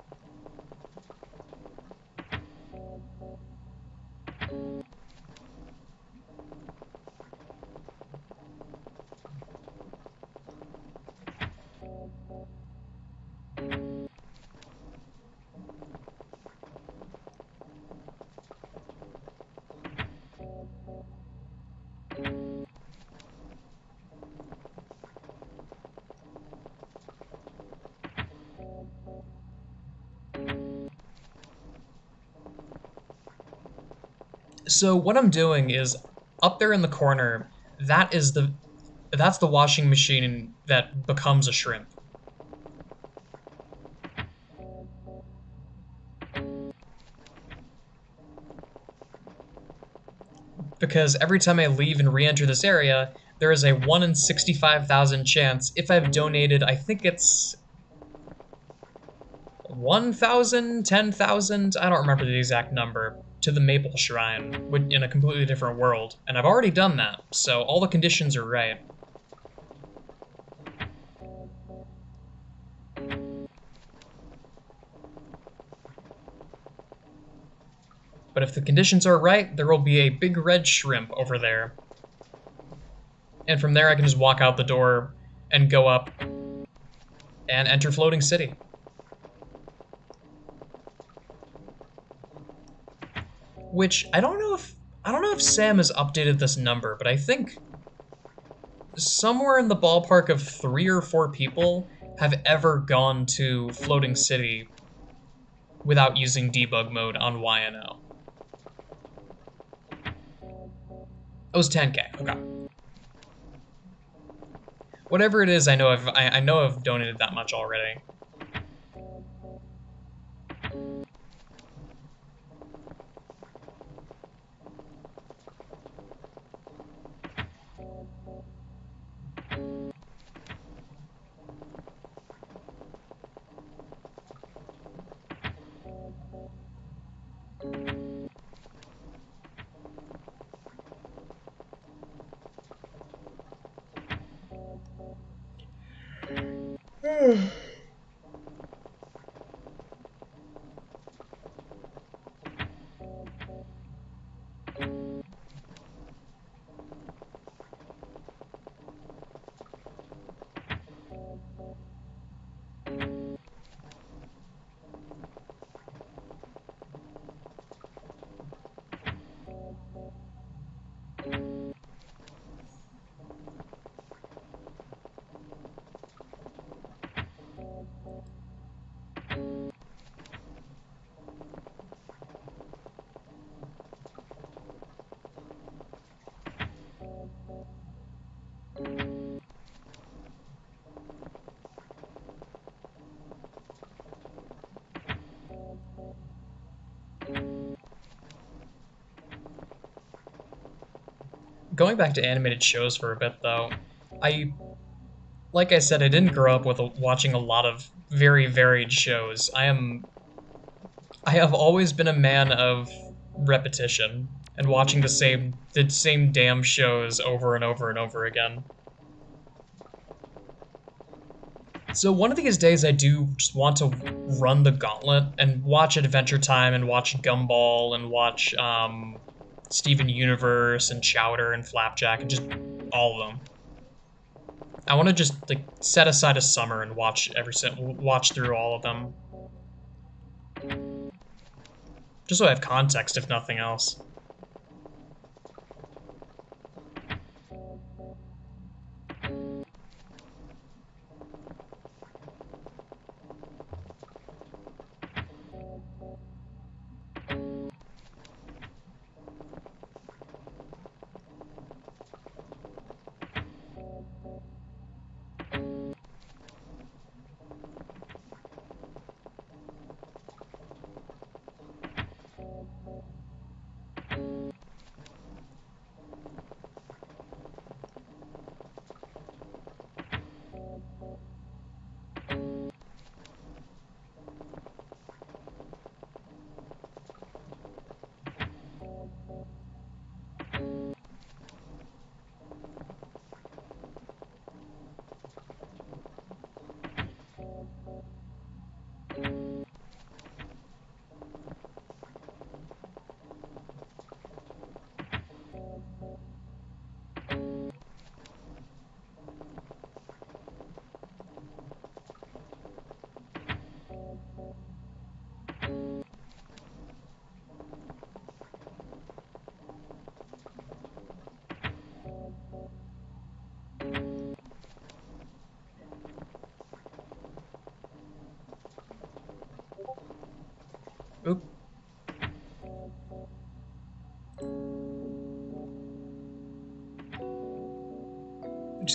So what I'm doing is up there in the corner, that's the washing machine that becomes a shrimp. Because every time I leave and re-enter this area, there is a 1 in 65,000 chance if I've donated, I think it's 1,000, 10,000, I don't remember the exact number, to the Maple Shrine in a completely different world. And I've already done that, so all the conditions are right. But if the conditions are right, there will be a big red shrimp over there. And from there I can just walk out the door and go up and enter Floating City. Which I don't know if Sam has updated this number, but I think somewhere in the ballpark of 3 or 4 people have ever gone to Floating City without using debug mode on YNO. It was 10K. Okay. Whatever it is, I know I've donated that much already. Going back to animated shows for a bit, though, like I said, I didn't grow up with watching a lot of very varied shows. I have always been a man of repetition and watching the same damn shows over and over and over again. So one of these days I do just want to run the gauntlet and watch Adventure Time and watch Gumball and watch Steven Universe and Chowder and Flapjack and just all of them. I want to just like set aside a summer and watch through all of them. Just so I have context, if nothing else.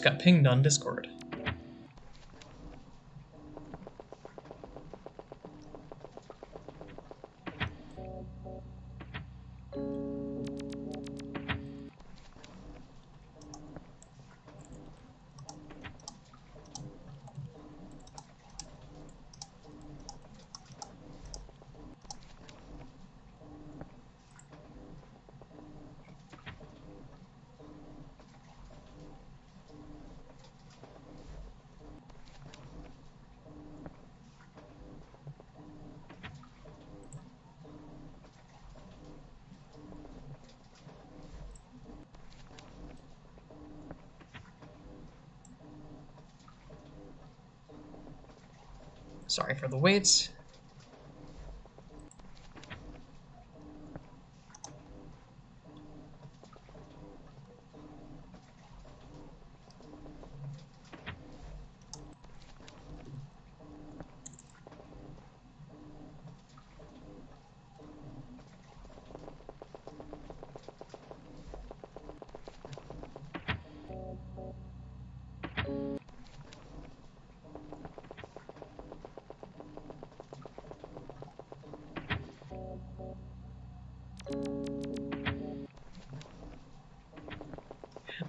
got pinged on Discord. Sorry for the wait.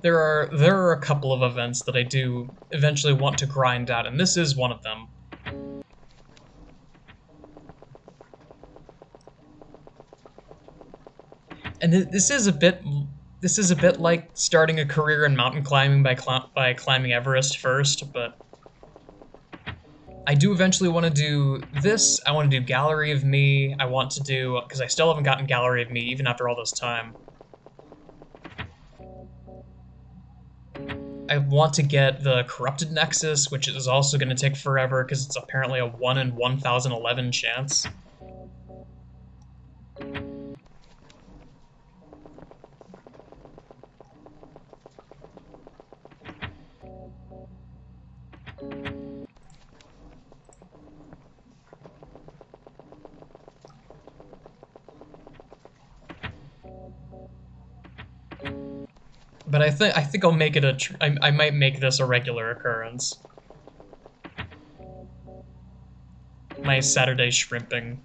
There are a couple of events that I do eventually want to grind out, and this is one of them. And this is a bit like starting a career in mountain climbing by climbing Everest first, but I do eventually want to do this. I want to do Gallery of Me. I want to do, because I still haven't gotten Gallery of Me even after all this time. I want to get the Corrupted Nexus, which is also going to take forever because it's apparently a 1 in 1011 chance. But I think I'll make it I might make this a regular occurrence. My Saturday shrimping.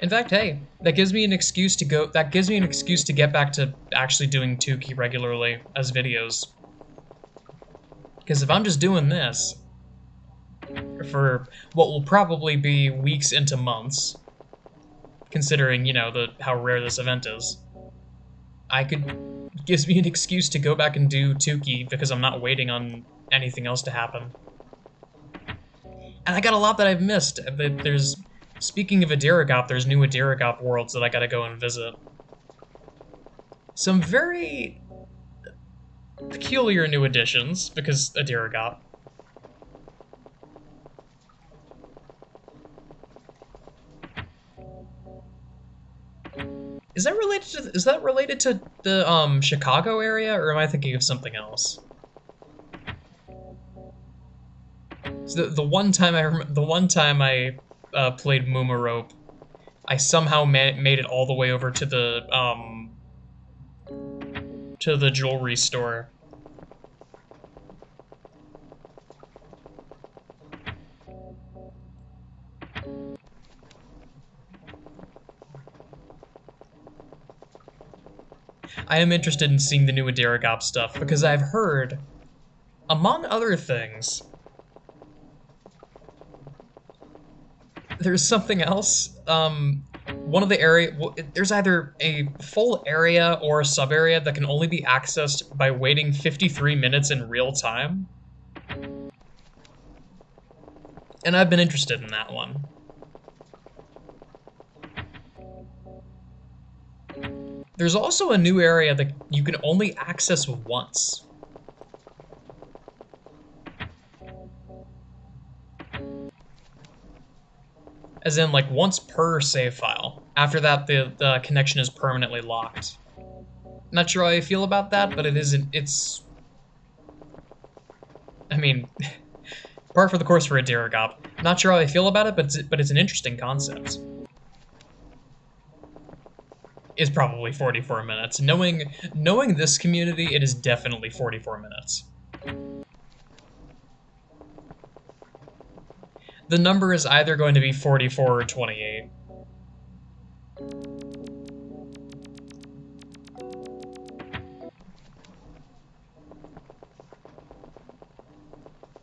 In fact, hey, that gives me an excuse to get back to actually doing Tukey regularly as videos. Because if I'm just doing this for what will probably be weeks into months, considering, you know, how rare this event is, gives me an excuse to go back and do Tukey because I'm not waiting on anything else to happen. And I got a lot that I've missed. Speaking of Adiragop, there's new Adiragop worlds that I gotta go and visit. Some very peculiar new additions, because Adiragop. Is that related to the Chicago area, or am I thinking of something else? So the one time I played Moomarope, I somehow made it all the way over to the jewelry store. I am interested in seeing the new Adiragop stuff because I've heard, among other things, there's something else. One of the there's either a full area or a sub-area that can only be accessed by waiting 53 minutes in real time. And I've been interested in that one. There's also a new area that you can only access once. As in, like, once per save file. After that, the connection is permanently locked. Not sure how I feel about that, but it's... I mean, par for the course for Adiragop. Not sure how I feel about it, but it's an interesting concept. is probably 44 minutes. Knowing this community, it is definitely 44 minutes. The number is either going to be 44 or 28.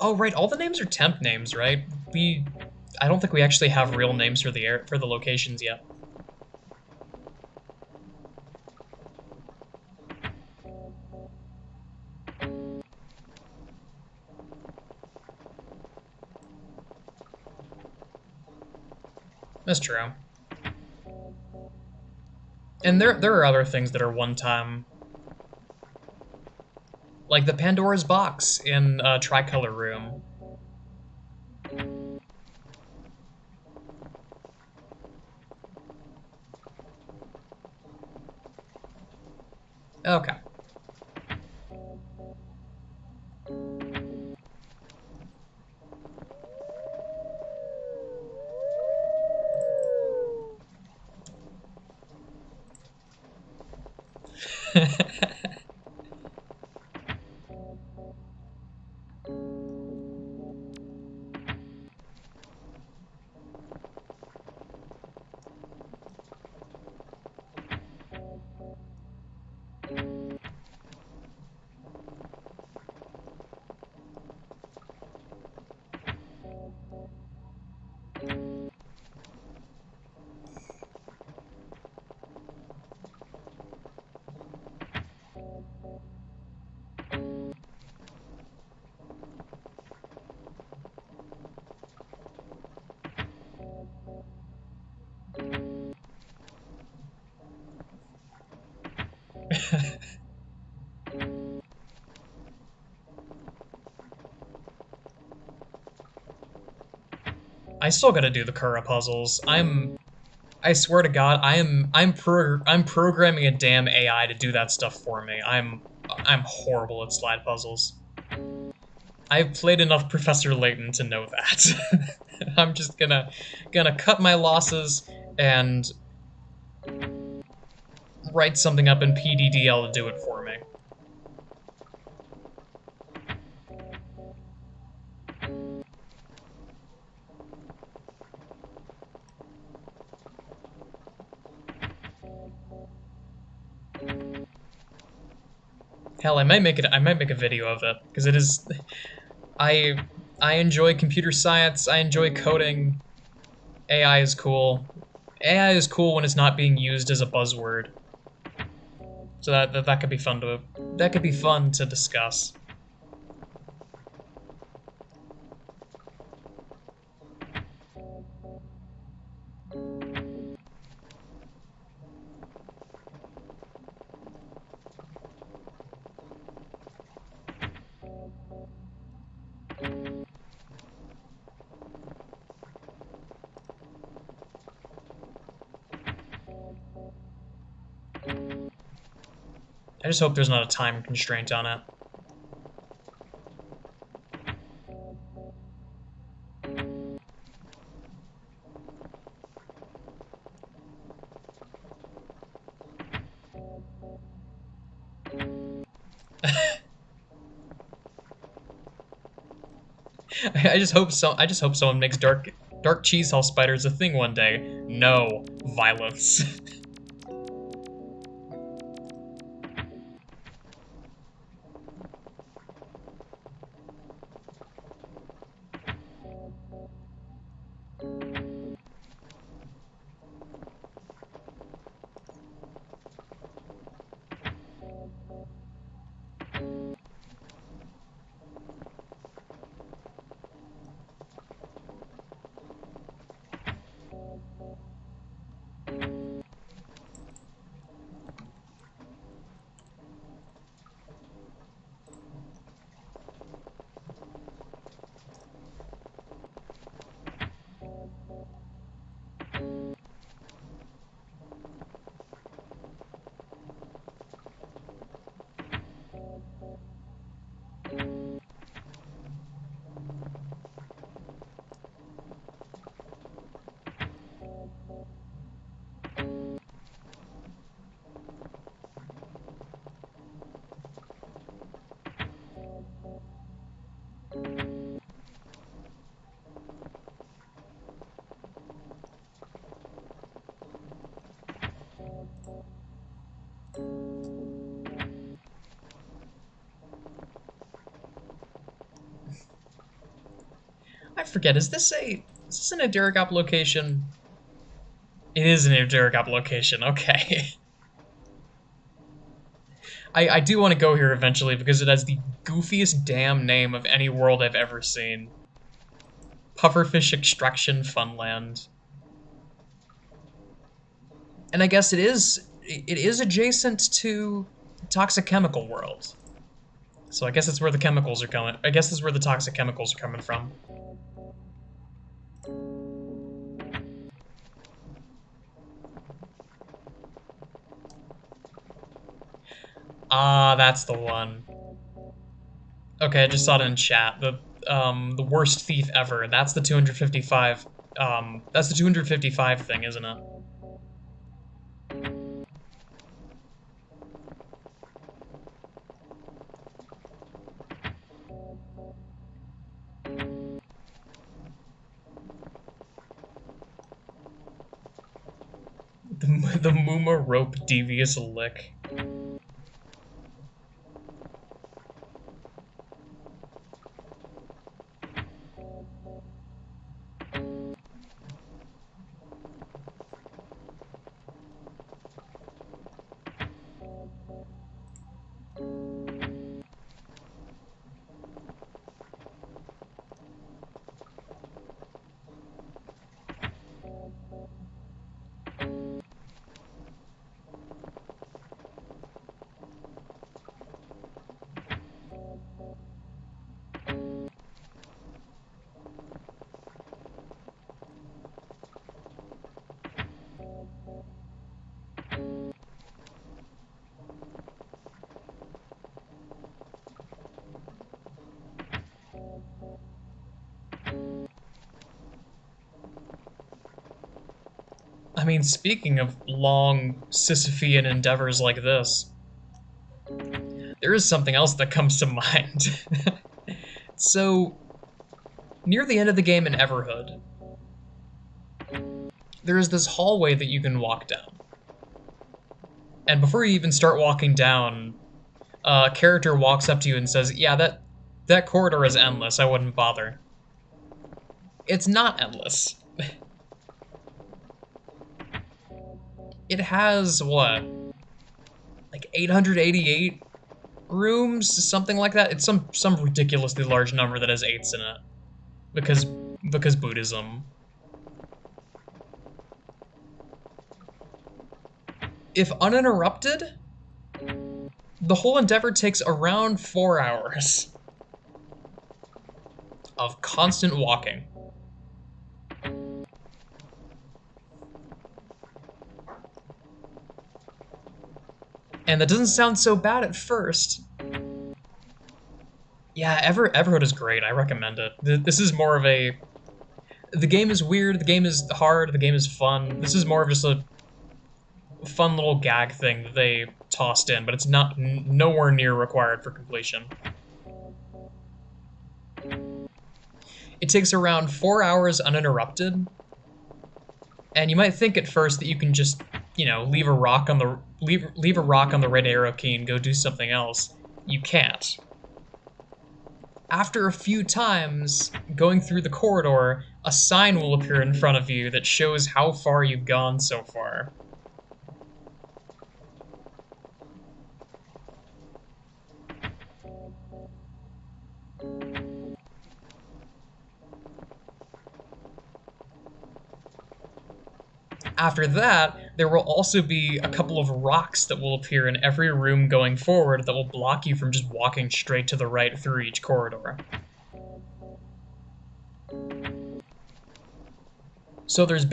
Oh, right, all the names are temp names, right? I don't think we actually have real names for the locations yet. That's true. And there are other things that are one time, like the Pandora's box in Tricolor Room. Okay. I still gotta do the Kura puzzles. I swear to God, I'm programming a damn AI to do that stuff for me. I'm horrible at slide puzzles. I've played enough Professor Layton to know that. I'm just gonna cut my losses and write something up in PDDL to do it for me. Hell, I might make a video of it because it is. I I enjoy computer science. I enjoy coding. AI is cool. AI is cool when it's not being used as a buzzword. So that could be fun to discuss. I just hope there's not a time constraint on it. I just hope someone makes dark cheese hall spiders a thing one day. No violence. forget, is this an Adiragop location? It is an Adiragop location, okay. I do want to go here eventually because it has the goofiest damn name of any world I've ever seen. Pufferfish Extraction Funland. And I guess it is adjacent to Toxic Chemical World. So I guess that's where the chemicals are coming. I guess that's where the toxic chemicals are coming from. Ah, that's the one. Okay, I just saw it in chat. The worst thief ever. That's the 255. That's the 255 thing, isn't it? The Muma Rope Devious Lick. I mean, speaking of long Sisyphean endeavors like this, there is something else that comes to mind. So, near the end of the game in Everhood, there is this hallway that you can walk down. And before you even start walking down, a character walks up to you and says, yeah, that corridor is endless, I wouldn't bother. It's not endless. It has, what, like 888 rooms, something like that? It's some ridiculously large number that has 8s in it. Because Buddhism. If uninterrupted, the whole endeavor takes around 4 hours of constant walking. And that doesn't sound so bad at first. Yeah, Everhood is great. I recommend it. This is more of a... The game is weird, the game is hard, the game is fun. This is more of just a fun little gag thing that they tossed in, but it's not nowhere near required for completion. It takes around 4 hours uninterrupted, and you might think at first that you can just, you know, leave a rock on the red arrow key and go do something else. You can't. After a few times going through the corridor, a sign will appear in front of you that shows how far you've gone so far. After that, there will also be a couple of rocks that will appear in every room going forward that will block you from just walking straight to the right through each corridor. So there's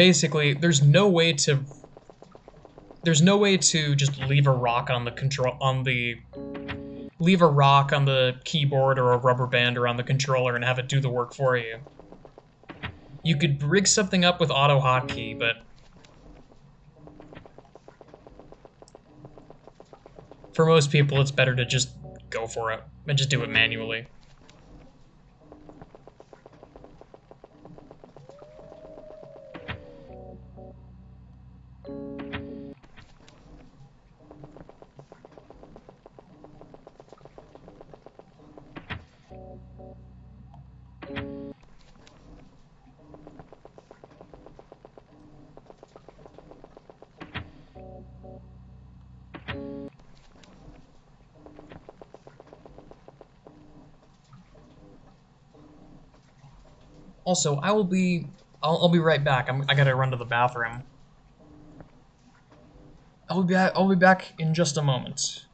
no way to just leave a rock on the keyboard or a rubber band around the controller and have it do the work for you. You could rig something up with auto hotkey, but for most people, it's better to just go for it and just do it manually. Also, I'll be right back. I gotta run to the bathroom. I'll be back in just a moment.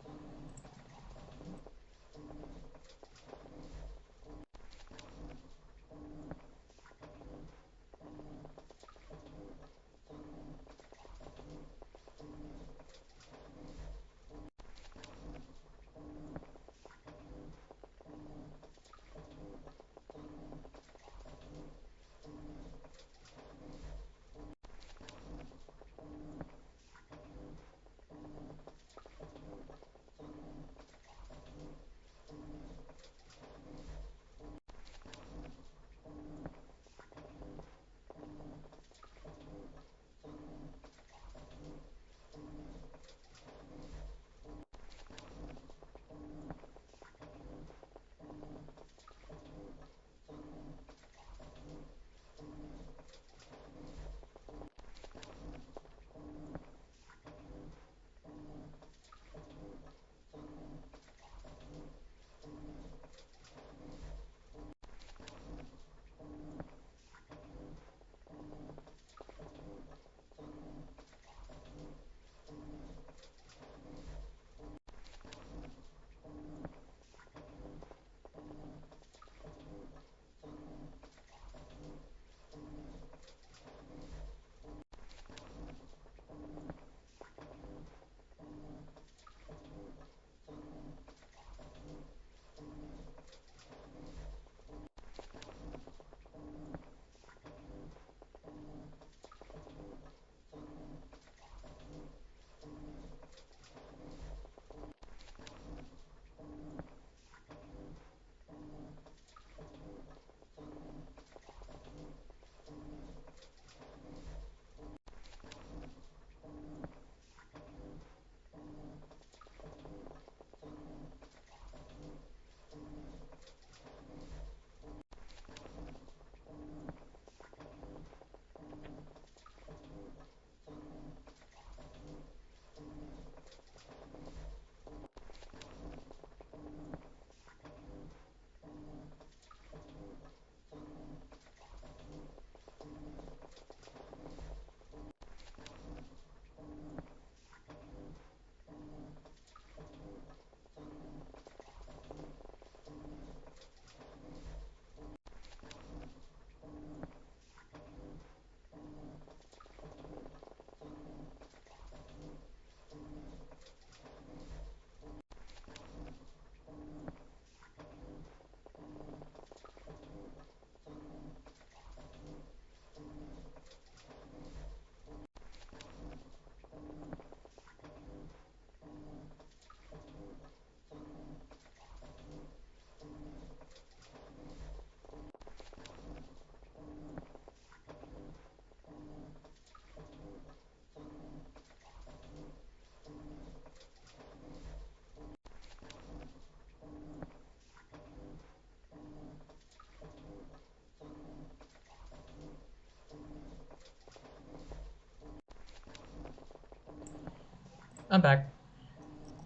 I'm back.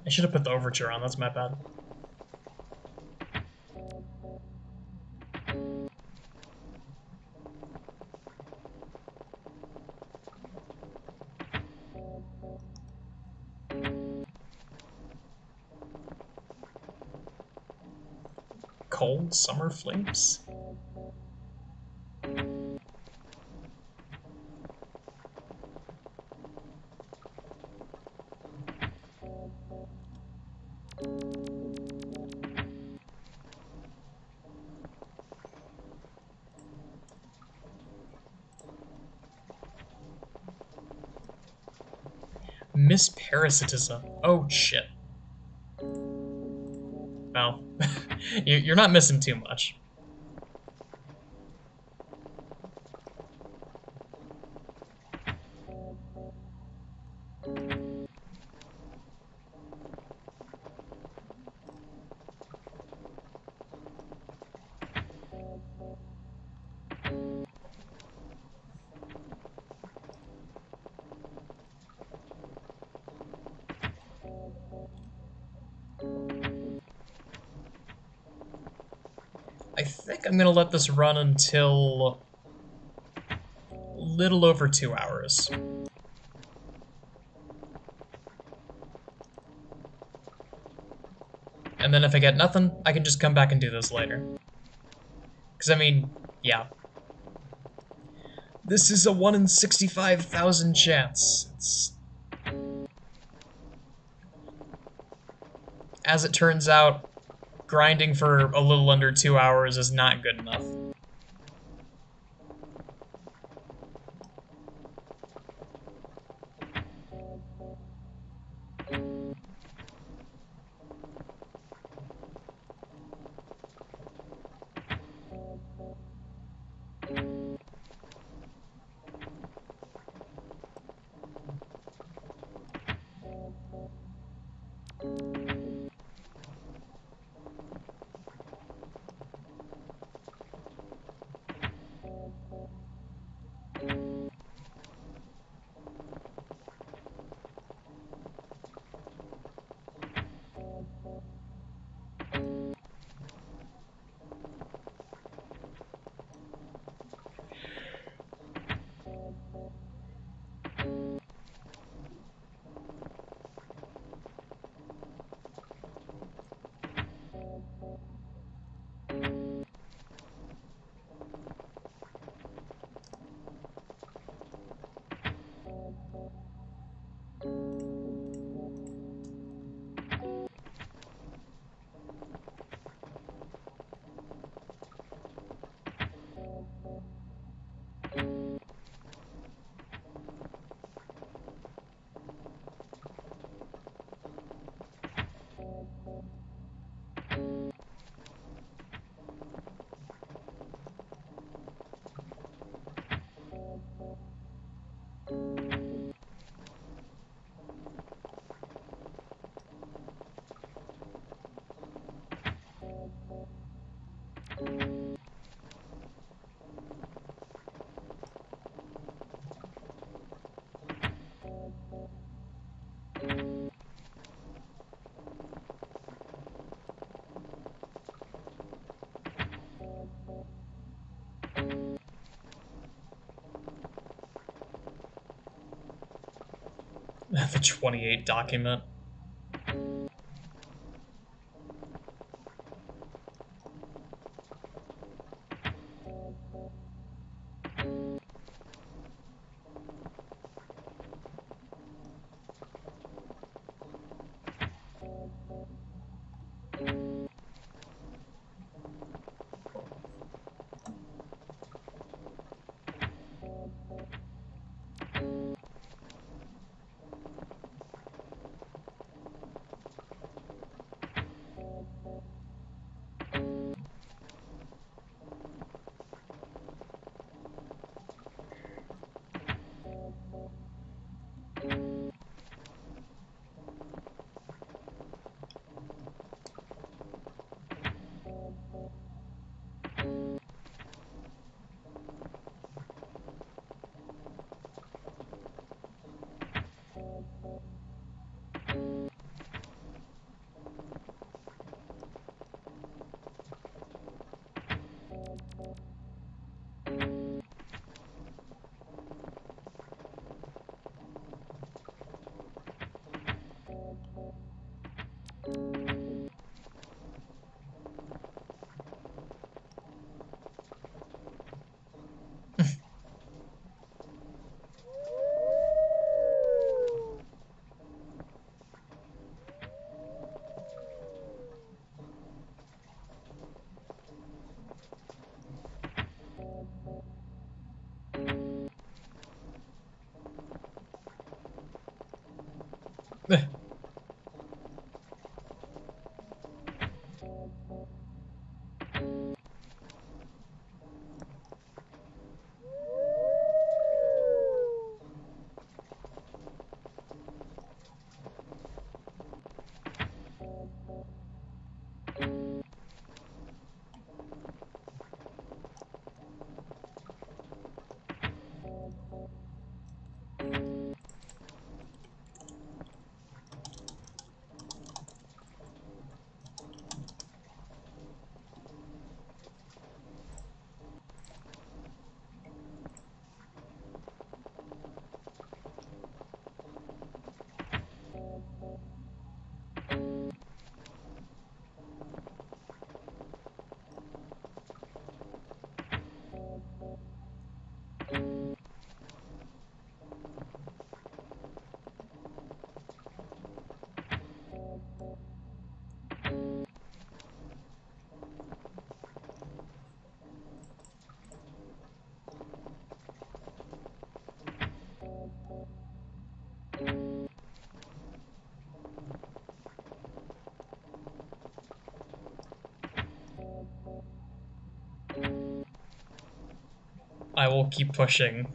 I should have put the overture on. That's my bad. Cold summer flames. Miss Parasitism. Oh shit. Well, you're not missing too much. I think I'm gonna let this run until a little over 2 hours. And then if I get nothing, I can just come back and do this later. Because, I mean, yeah. This is a 1 in 65,000 chance. It's... As it turns out, grinding for a little under 2 hours is not good enough. The 28 document. will keep pushing.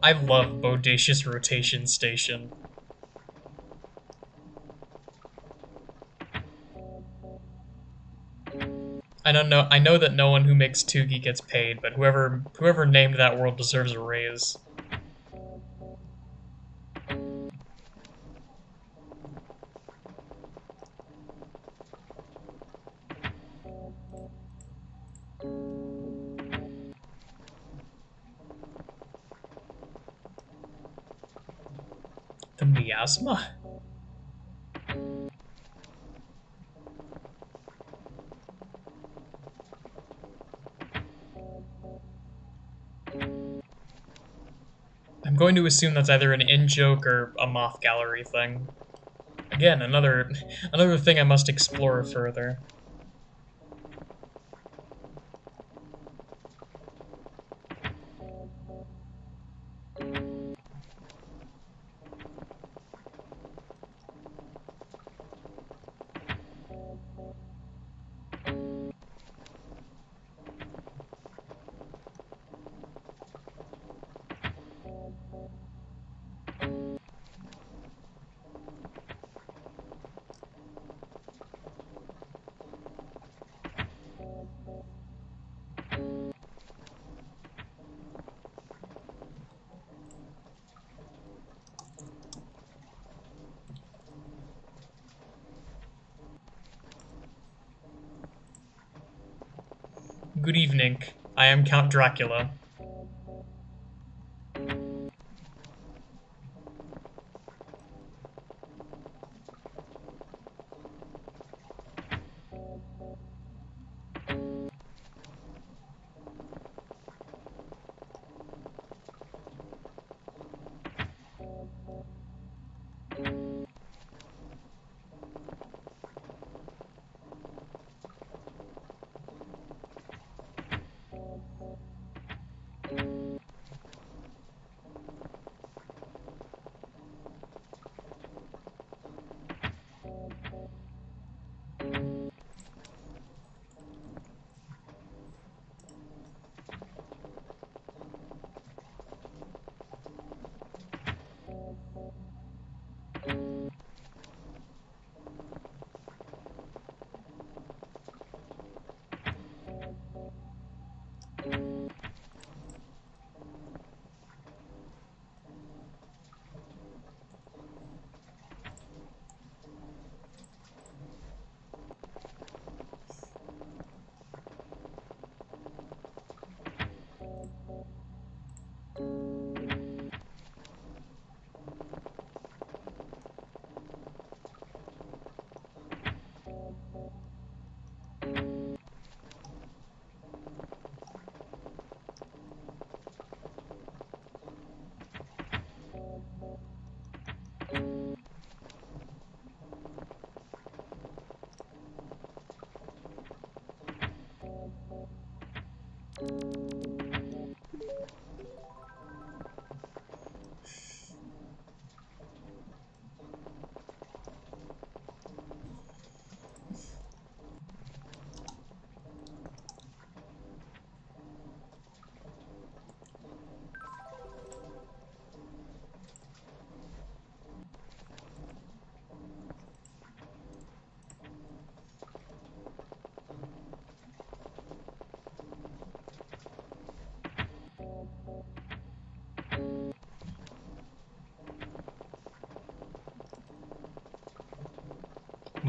I love Bodacious Rotation Station. I know that no one who makes Tugi gets paid, but whoever named that world deserves a raise. The miasma? I'm going to assume that's either an in-joke or a Moth Gallery thing. Again, another thing I must explore further. Good evening. I am Count Dracula.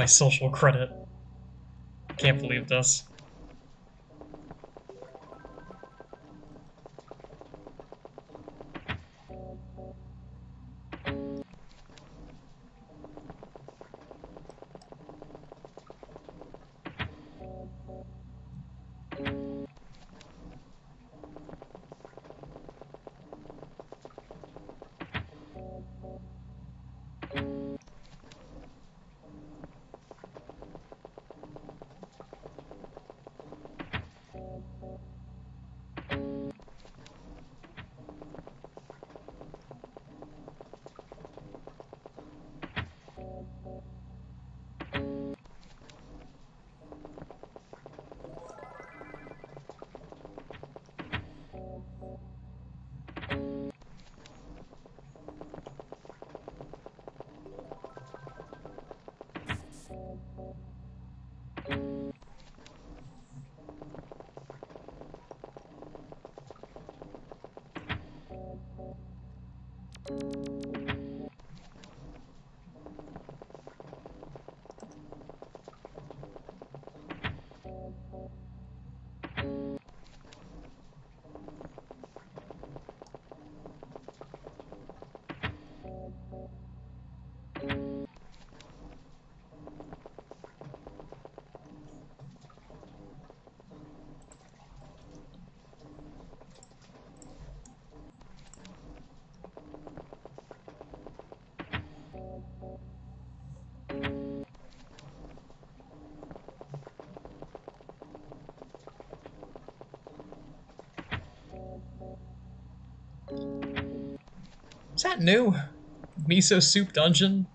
My social credit. Can't believe this. Is that new? Miso Soup Dungeon?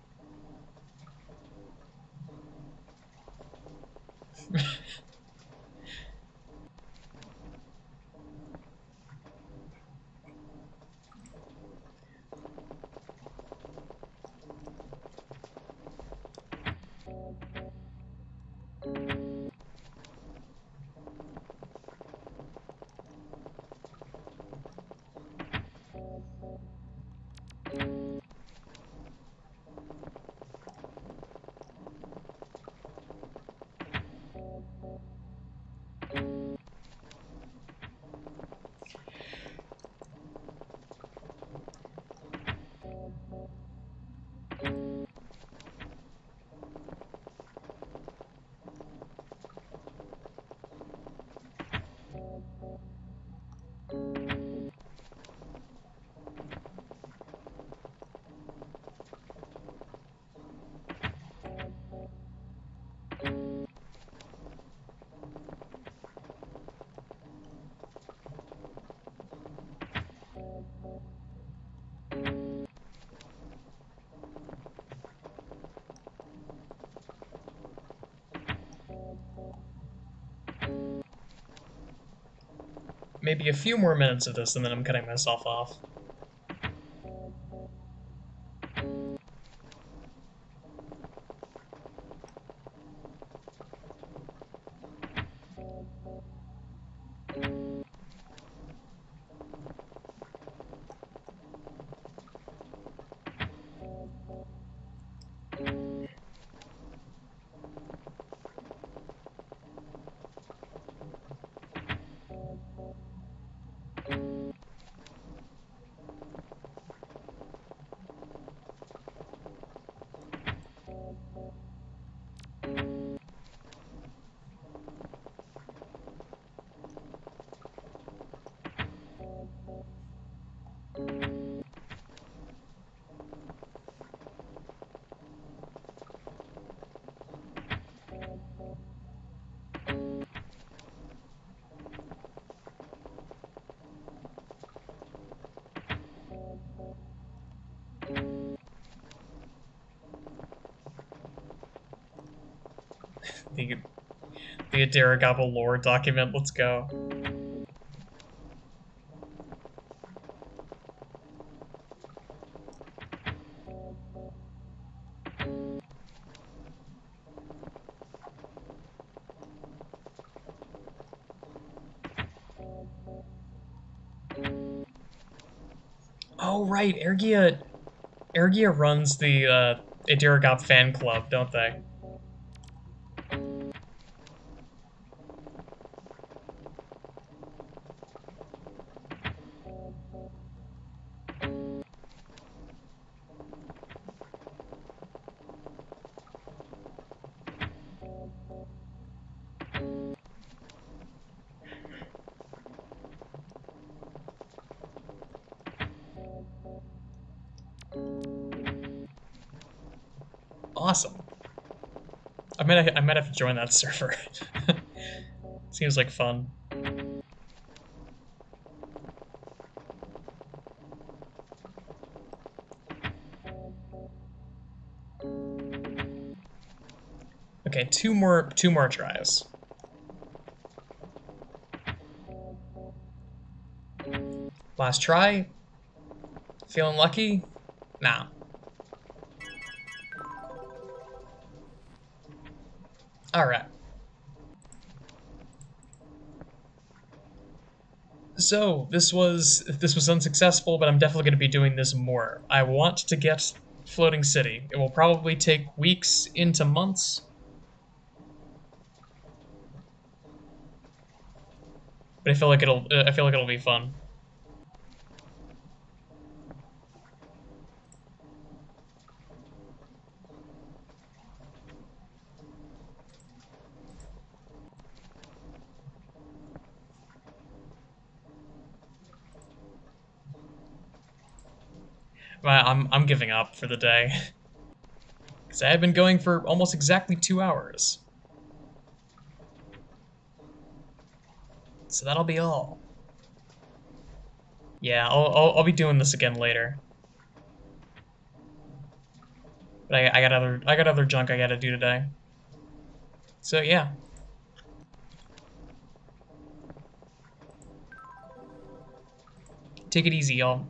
Maybe a few more minutes of this and then I'm cutting myself off. The Adiragaba lore document, let's go. Oh right, Ergia runs the Adiragab fan club, don't they? Awesome. I might have to join that server. Seems like fun. Okay, two more tries. Last try. Feeling lucky? Nah. Alright. So, this was unsuccessful, but I'm definitely going to be doing this more. I want to get Floating City. It will probably take weeks into months, but I feel like it'll be fun. But I'm giving up for the day because I had been going for almost exactly 2 hours. So that'll be all. Yeah, I'll be doing this again later. But I got other junk I gotta do today. So yeah, take it easy, y'all.